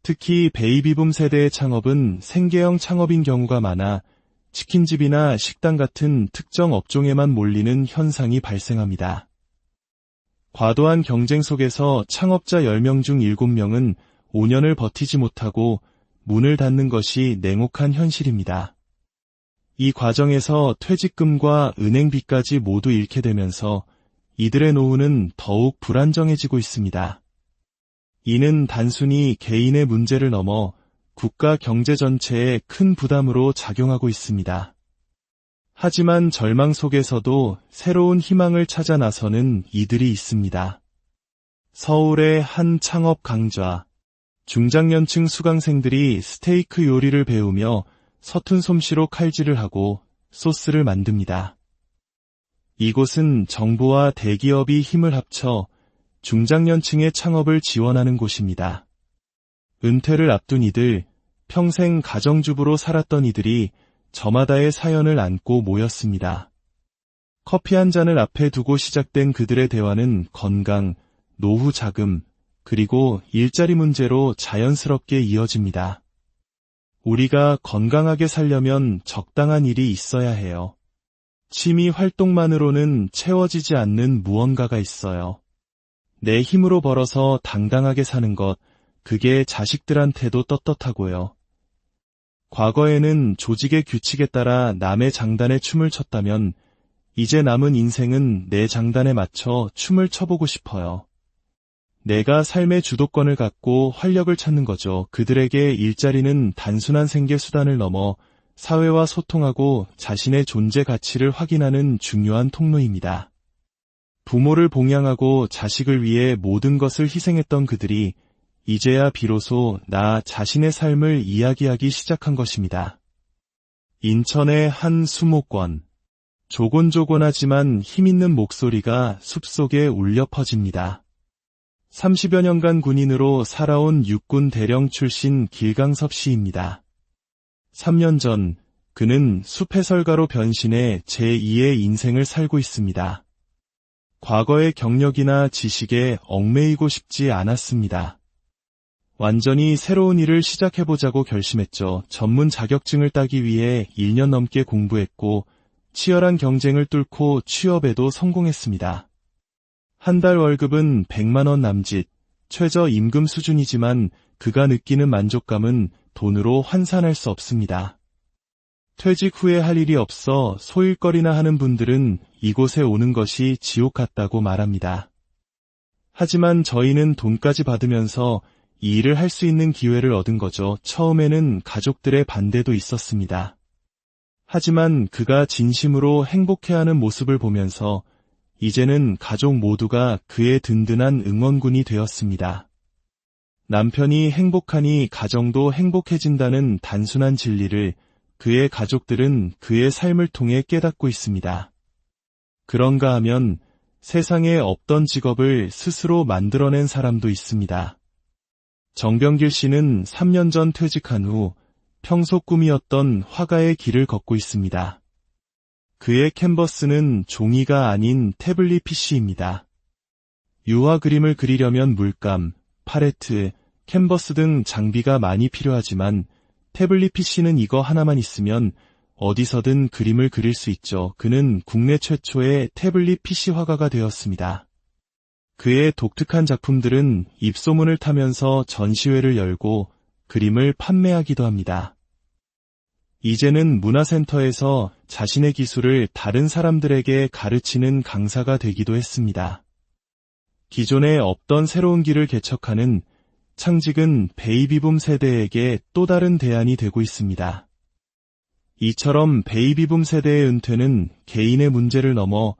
특히 베이비붐 세대의 창업은 생계형 창업인 경우가 많아 치킨집이나 식당 같은 특정 업종에만 몰리는 현상이 발생합니다. 과도한 경쟁 속에서 창업자 10명 중 7명은 5년을 버티지 못하고 문을 닫는 것이 냉혹한 현실입니다. 이 과정에서 퇴직금과 은행비까지 모두 잃게 되면서 이들의 노후는 더욱 불안정해지고 있습니다. 이는 단순히 개인의 문제를 넘어 국가 경제 전체에 큰 부담으로 작용하고 있습니다. 하지만 절망 속에서도 새로운 희망을 찾아 나서는 이들이 있습니다. 서울의 한 창업 강좌. 중장년층 수강생들이 스테이크 요리를 배우며 서툰 솜씨로 칼질을 하고 소스를 만듭니다. 이곳은 정부와 대기업이 힘을 합쳐 중장년층의 창업을 지원하는 곳입니다. 은퇴를 앞둔 이들, 평생 가정주부로 살았던 이들이 저마다의 사연을 안고 모였습니다. 커피 한 잔을 앞에 두고 시작된 그들의 대화는 건강, 노후 자금, 그리고 일자리 문제로 자연스럽게 이어집니다. 우리가 건강하게 살려면 적당한 일이 있어야 해요. 취미 활동만으로는 채워지지 않는 무언가가 있어요. 내 힘으로 벌어서 당당하게 사는 것, 그게 자식들한테도 떳떳하고요. 과거에는 조직의 규칙에 따라 남의 장단에 춤을 췄다면 이제 남은 인생은 내 장단에 맞춰 춤을 춰보고 싶어요. 내가 삶의 주도권을 갖고 활력을 찾는 거죠. 그들에게 일자리는 단순한 생계 수단을 넘어 사회와 소통하고 자신의 존재 가치를 확인하는 중요한 통로입니다. 부모를 봉양하고 자식을 위해 모든 것을 희생했던 그들이 이제야 비로소 나 자신의 삶을 이야기하기 시작한 것입니다. 인천의 한 수목원. 조곤조곤하지만 힘있는 목소리가 숲속에 울려 퍼집니다. 30여 년간 군인으로 살아온 육군 대령 출신 길강섭 씨입니다. 3년 전 그는 숲 해설가로 변신해 제2의 인생을 살고 있습니다. 과거의 경력이나 지식에 얽매이고 싶지 않았습니다. 완전히 새로운 일을 시작해보자고 결심했죠. 전문 자격증을 따기 위해 1년 넘게 공부했고 치열한 경쟁을 뚫고 취업에도 성공했습니다. 한 달 월급은 100만 원 남짓, 최저 임금 수준이지만 그가 느끼는 만족감은 돈으로 환산할 수 없습니다. 퇴직 후에 할 일이 없어 소일거리나 하는 분들은 이곳에 오는 것이 지옥 같다고 말합니다. 하지만 저희는 돈까지 받으면서 이 일을 할 수 있는 기회를 얻은 거죠. 처음에는 가족들의 반대도 있었습니다. 하지만 그가 진심으로 행복해하는 모습을 보면서 이제는 가족 모두가 그의 든든한 응원군이 되었습니다. 남편이 행복하니 가정도 행복해진다는 단순한 진리를 그의 가족들은 그의 삶을 통해 깨닫고 있습니다. 그런가 하면 세상에 없던 직업을 스스로 만들어낸 사람도 있습니다. 정병길 씨는 3년 전 퇴직한 후 평소 꿈이었던 화가의 길을 걷고 있습니다. 그의 캔버스는 종이가 아닌 태블릿 PC입니다. 유화 그림을 그리려면 물감, 팔레트, 캔버스 등 장비가 많이 필요하지만 태블릿 PC는 이거 하나만 있으면 어디서든 그림을 그릴 수 있죠. 그는 국내 최초의 태블릿 PC 화가가 되었습니다. 그의 독특한 작품들은 입소문을 타면서 전시회를 열고 그림을 판매하기도 합니다. 이제는 문화센터에서 자신의 기술을 다른 사람들에게 가르치는 강사가 되기도 했습니다. 기존에 없던 새로운 길을 개척하는 창직은 베이비붐 세대에게 또 다른 대안이 되고 있습니다. 이처럼 베이비붐 세대의 은퇴는 개인의 문제를 넘어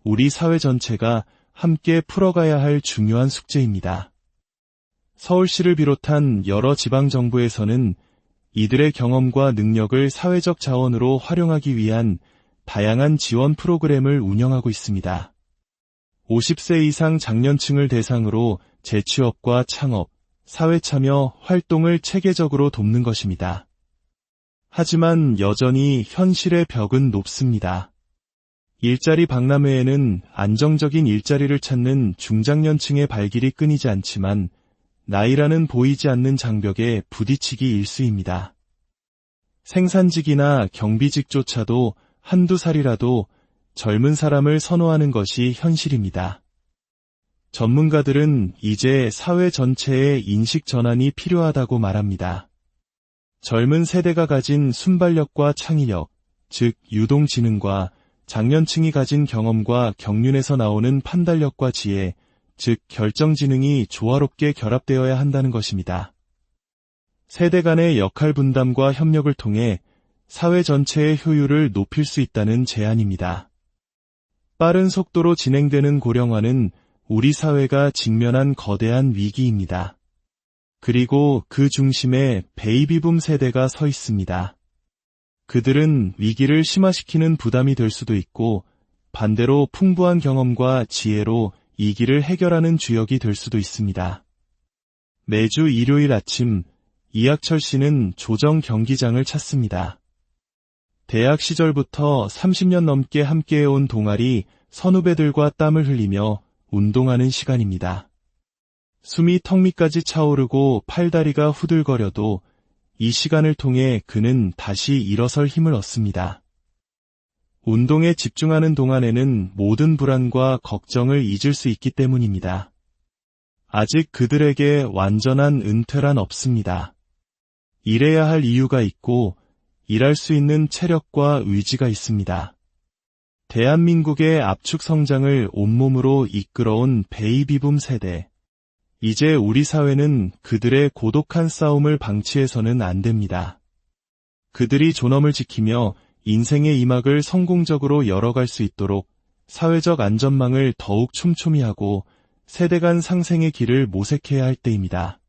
우리 사회 전체가 함께 풀어가야 할 중요한 숙제입니다. 서울시를 비롯한 여러 지방정부에서는 이들의 경험과 능력을 사회적 자원으로 활용하기 위한 다양한 지원 프로그램을 운영하고 있습니다. 50세 이상 장년층을 대상으로 재취업과 창업, 사회참여 활동을 체계적으로 돕는 것입니다. 하지만 여전히 현실의 벽은 높습니다. 일자리 박람회에는 안정적인 일자리를 찾는 중장년층의 발길이 끊이지 않지만 나이라는 보이지 않는 장벽에 부딪히기 일쑤입니다. 생산직이나 경비직조차도 한두 살이라도 젊은 사람을 선호하는 것이 현실입니다. 전문가들은 이제 사회 전체의 인식 전환이 필요하다고 말합니다. 젊은 세대가 가진 순발력과 창의력, 즉 유동지능과 장년층이 가진 경험과 경륜에서 나오는 판단력과 지혜, 즉 결정지능이 조화롭게 결합되어야 한다는 것입니다. 세대 간의 역할 분담과 협력을 통해 사회 전체의 효율을 높일 수 있다는 제안입니다. 빠른 속도로 진행되는 고령화는 우리 사회가 직면한 거대한 위기입니다. 그리고 그 중심에 베이비붐 세대가 서 있습니다. 그들은 위기를 심화시키는 부담이 될 수도 있고 반대로 풍부한 경험과 지혜로 이 길을 해결하는 주역이 될 수도 있습니다. 매주 일요일 아침 이학철 씨는 조정 경기장을 찾습니다. 대학 시절부터 30년 넘게 함께해온 동아리 선후배들과 땀을 흘리며 운동하는 시간입니다. 숨이 턱 밑까지 차오르고 팔다리가 후들거려도 이 시간을 통해 그는 다시 일어설 힘을 얻습니다. 운동에 집중하는 동안에는 모든 불안과 걱정을 잊을 수 있기 때문입니다. 아직 그들에게 완전한 은퇴란 없습니다. 일해야 할 이유가 있고 일할 수 있는 체력과 의지가 있습니다. 대한민국의 압축 성장을 온몸으로 이끌어온 베이비붐 세대. 이제 우리 사회는 그들의 고독한 싸움을 방치해서는 안 됩니다. 그들이 존엄을 지키며 인생의 이막을 성공적으로 열어갈 수 있도록 사회적 안전망을 더욱 촘촘히 하고 세대 간 상생의 길을 모색해야 할 때입니다.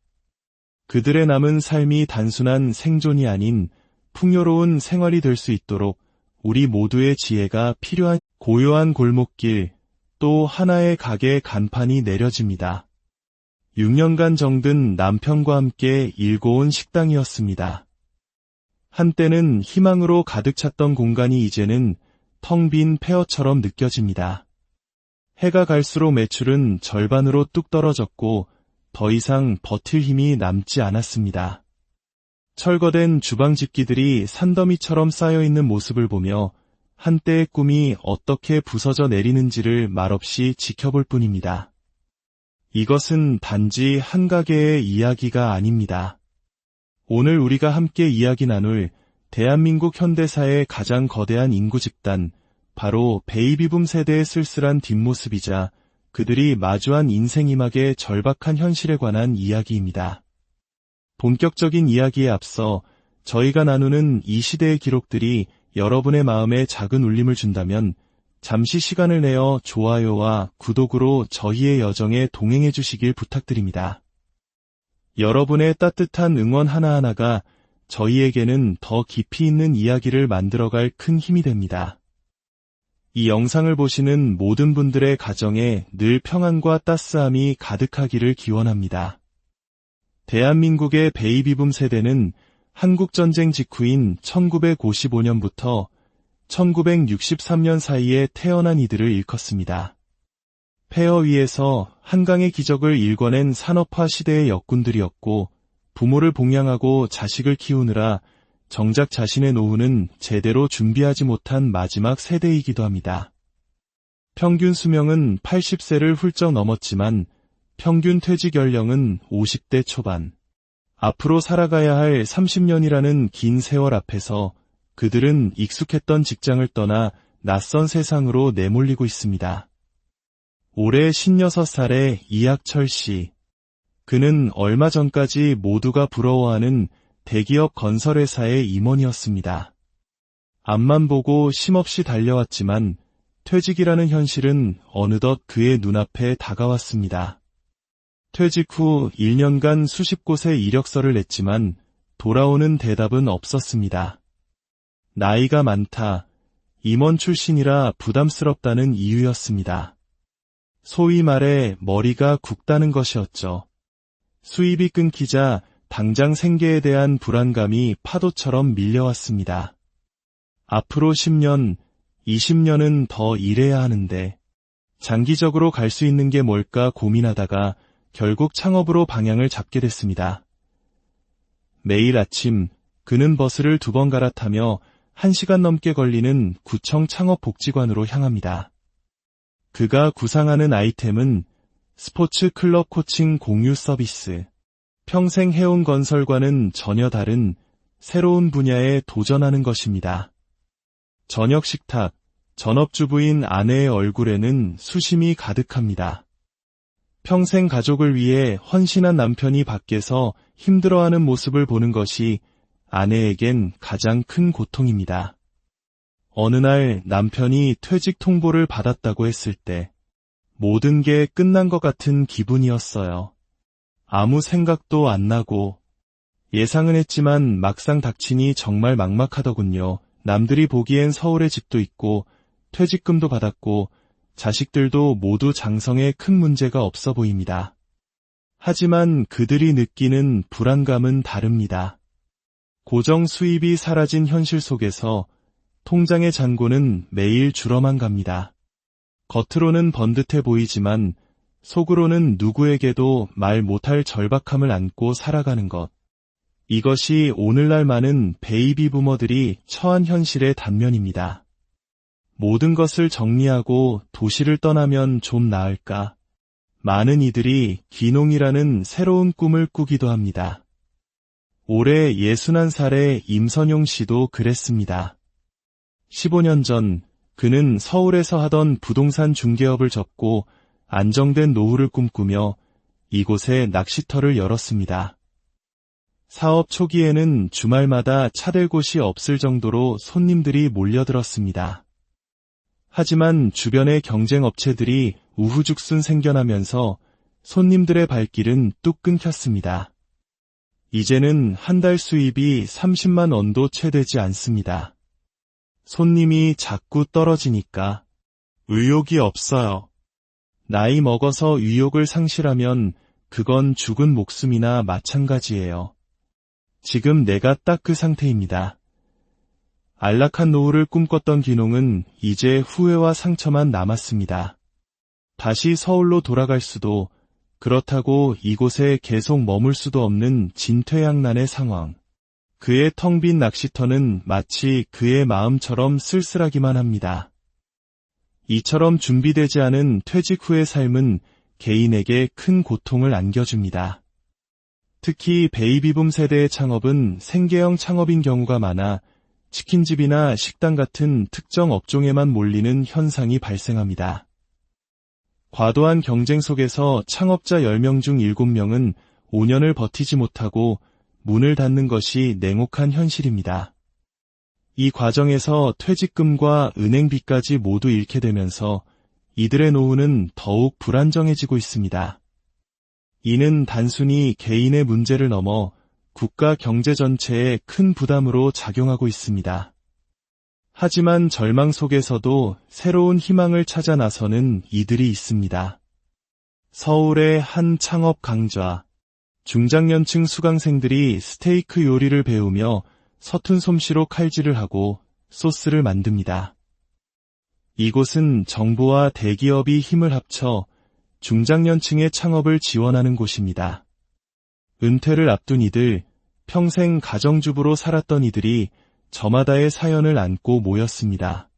그들의 남은 삶이 단순한 생존이 아닌 풍요로운 생활이 될 수 있도록 우리 모두의 지혜가 필요한 고요한 골목길, 또 하나의 가게 간판이 내려집니다. 6년간 정든 남편과 함께 일궈온 식당이었습니다. 한때는 희망으로 가득 찼던 공간이 이제는 텅 빈 폐허처럼 느껴집니다. 해가 갈수록 매출은 절반으로 뚝 떨어졌고 더 이상 버틸 힘이 남지 않았습니다. 철거된 주방 집기들이 산더미처럼 쌓여있는 모습을 보며 한때의 꿈이 어떻게 부서져 내리는지를 말없이 지켜볼 뿐입니다. 이것은 단지 한 가게의 이야기가 아닙니다. 오늘 우리가 함께 이야기 나눌 대한민국 현대사의 가장 거대한 인구 집단, 바로 베이비붐 세대의 쓸쓸한 뒷모습이자 그들이 마주한 인생 이막의 절박한 현실에 관한 이야기입니다. 본격적인 이야기에 앞서 저희가 나누는 이 시대의 기록들이 여러분의 마음에 작은 울림을 준다면 잠시 시간을 내어 좋아요와 구독으로 저희의 여정에 동행해 주시길 부탁드립니다. 여러분의 따뜻한 응원 하나하나가 저희에게는 더 깊이 있는 이야기를 만들어갈 큰 힘이 됩니다. 이 영상을 보시는 모든 분들의 가정에 늘 평안과 따스함이 가득하기를 기원합니다. 대한민국의 베이비붐 세대는 한국전쟁 직후인 1955년부터 1963년 사이에 태어난 이들을 일컫습니다. 폐허 위에서 한강의 기적을 일궈낸 산업화 시대의 역군들이었고 부모를 봉양하고 자식을 키우느라 정작 자신의 노후는 제대로 준비하지 못한 마지막 세대이기도 합니다. 평균 수명은 80세를 훌쩍 넘었지만 평균 퇴직 연령은 50대 초반. 앞으로 살아가야 할 30년이라는 긴 세월 앞에서 그들은 익숙했던 직장을 떠나 낯선 세상으로 내몰리고 있습니다. 올해 56살의 이학철 씨. 그는 얼마 전까지 모두가 부러워하는 대기업 건설회사의 임원이었습니다. 앞만 보고 쉼없이 달려왔지만 퇴직이라는 현실은 어느덧 그의 눈앞에 다가왔습니다. 퇴직 후 1년간 수십 곳에 이력서를 냈지만 돌아오는 대답은 없었습니다. 나이가 많다, 임원 출신이라 부담스럽다는 이유였습니다. 소위 말해 머리가 굵다는 것이었죠. 수입이 끊기자 당장 생계에 대한 불안감이 파도처럼 밀려왔습니다. 앞으로 10년, 20년은 더 일해야 하는데 장기적으로 갈 수 있는 게 뭘까 고민하다가 결국 창업으로 방향을 잡게 됐습니다. 매일 아침 그는 버스를 2번 갈아타며 1시간 넘게 걸리는 구청 창업복지관으로 향합니다. 그가 구상하는 아이템은 스포츠 클럽 코칭 공유 서비스. 평생 해온 건설과는 전혀 다른 새로운 분야에 도전하는 것입니다. 저녁 식탁, 전업주부인 아내의 얼굴에는 수심이 가득합니다. 평생 가족을 위해 헌신한 남편이 밖에서 힘들어하는 모습을 보는 것이 아내에겐 가장 큰 고통입니다. 어느 날 남편이 퇴직 통보를 받았다고 했을 때 모든 게 끝난 것 같은 기분이었어요. 아무 생각도 안 나고 예상은 했지만 막상 닥치니 정말 막막하더군요. 남들이 보기엔 서울에 집도 있고 퇴직금도 받았고 자식들도 모두 장성에 큰 문제가 없어 보입니다. 하지만 그들이 느끼는 불안감은 다릅니다. 고정 수입이 사라진 현실 속에서 통장의 잔고는 매일 줄어만 갑니다. 겉으로는 번듯해 보이지만 속으로는 누구에게도 말 못할 절박함을 안고 살아가는 것. 이것이 오늘날 많은 베이비 부머들이 처한 현실의 단면입니다. 모든 것을 정리하고 도시를 떠나면 좀 나을까? 많은 이들이 귀농이라는 새로운 꿈을 꾸기도 합니다. 올해 61살의 임선용 씨도 그랬습니다. 15년 전 그는 서울에서 하던 부동산 중개업을 접고 안정된 노후를 꿈꾸며 이곳에 낚시터를 열었습니다. 사업 초기에는 주말마다 차댈 곳이 없을 정도로 손님들이 몰려들었습니다. 하지만 주변의 경쟁 업체들이 우후죽순 생겨나면서 손님들의 발길은 뚝 끊겼습니다. 이제는 한 달 수입이 30만 원도 채 되지 않습니다. 손님이 자꾸 떨어지니까 의욕이 없어요. 나이 먹어서 의욕을 상실하면 그건 죽은 목숨이나 마찬가지예요. 지금 내가 딱 그 상태입니다. 안락한 노후를 꿈꿨던 귀농은 이제 후회와 상처만 남았습니다. 다시 서울로 돌아갈 수도, 그렇다고 이곳에 계속 머물 수도 없는 진퇴양난의 상황. 그의 텅 빈 낚시터는 마치 그의 마음처럼 쓸쓸하기만 합니다. 이처럼 준비되지 않은 퇴직 후의 삶은 개인에게 큰 고통을 안겨줍니다. 특히 베이비붐 세대의 창업은 생계형 창업인 경우가 많아 치킨집이나 식당 같은 특정 업종에만 몰리는 현상이 발생합니다. 과도한 경쟁 속에서 창업자 10명 중 7명은 5년을 버티지 못하고 문을 닫는 것이 냉혹한 현실입니다. 이 과정에서 퇴직금과 은행비까지 모두 잃게 되면서 이들의 노후는 더욱 불안정해지고 있습니다. 이는 단순히 개인의 문제를 넘어 국가 경제 전체에 큰 부담으로 작용하고 있습니다. 하지만 절망 속에서도 새로운 희망을 찾아 나서는 이들이 있습니다. 서울의 한 창업 강좌. 중장년층 수강생들이 스테이크 요리를 배우며 서툰 솜씨로 칼질을 하고 소스를 만듭니다. 이곳은 정부와 대기업이 힘을 합쳐 중장년층의 창업을 지원하는 곳입니다. 은퇴를 앞둔 이들, 평생 가정주부로 살았던 이들이 저마다의 사연을 안고 모였습니다.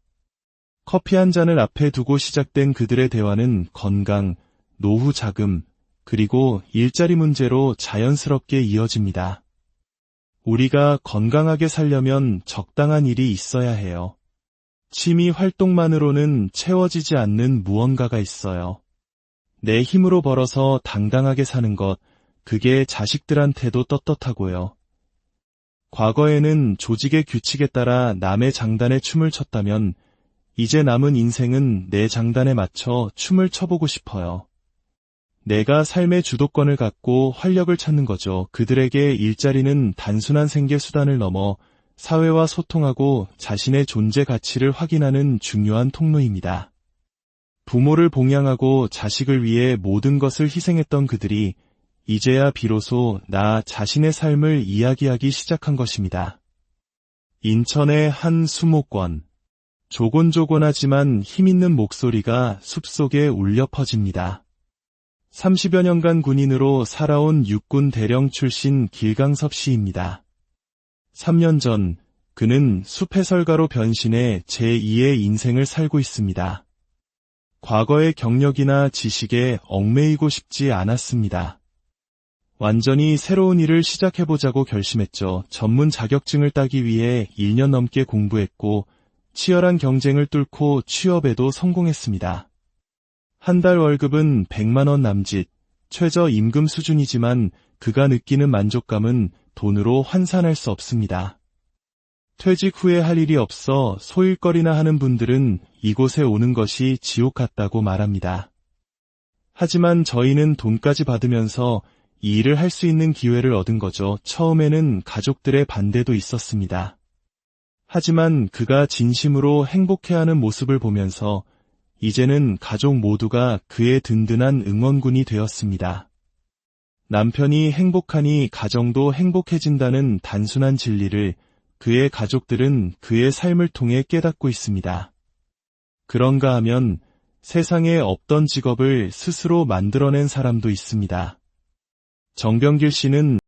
커피 한 잔을 앞에 두고 시작된 그들의 대화는 건강, 노후 자금, 그리고 일자리 문제로 자연스럽게 이어집니다. 우리가 건강하게 살려면 적당한 일이 있어야 해요. 취미 활동만으로는 채워지지 않는 무언가가 있어요. 내 힘으로 벌어서 당당하게 사는 것, 그게 자식들한테도 떳떳하고요. 과거에는 조직의 규칙에 따라 남의 장단에 춤을 췄다면 이제 남은 인생은 내 장단에 맞춰 춤을 춰보고 싶어요. 내가 삶의 주도권을 갖고 활력을 찾는 거죠. 그들에게 일자리는 단순한 생계 수단을 넘어 사회와 소통하고 자신의 존재 가치를 확인하는 중요한 통로입니다. 부모를 봉양하고 자식을 위해 모든 것을 희생했던 그들이 이제야 비로소 나 자신의 삶을 이야기하기 시작한 것입니다. 인천의 한 수목원. 조곤조곤하지만 힘있는 목소리가 숲속에 울려 퍼집니다. 30여 년간 군인으로 살아온 육군 대령 출신 길강섭 씨입니다. 3년 전 그는 숲 해설가로 변신해 제2의 인생을 살고 있습니다. 과거의 경력이나 지식에 얽매이고 싶지 않았습니다. 완전히 새로운 일을 시작해보자고 결심했죠. 전문 자격증을 따기 위해 1년 넘게 공부했고 치열한 경쟁을 뚫고 취업에도 성공했습니다. 한 달 월급은 100만 원 남짓, 최저임금 수준이지만 그가 느끼는 만족감은 돈으로 환산할 수 없습니다. 퇴직 후에 할 일이 없어 소일거리나 하는 분들은 이곳에 오는 것이 지옥 같다고 말합니다. 하지만 저희는 돈까지 받으면서 이 일을 할 수 있는 기회를 얻은 거죠. 처음에는 가족들의 반대도 있었습니다. 하지만 그가 진심으로 행복해하는 모습을 보면서 이제는 가족 모두가 그의 든든한 응원군이 되었습니다. 남편이 행복하니 가정도 행복해진다는 단순한 진리를 그의 가족들은 그의 삶을 통해 깨닫고 있습니다. 그런가 하면 세상에 없던 직업을 스스로 만들어낸 사람도 있습니다. 정병길 씨는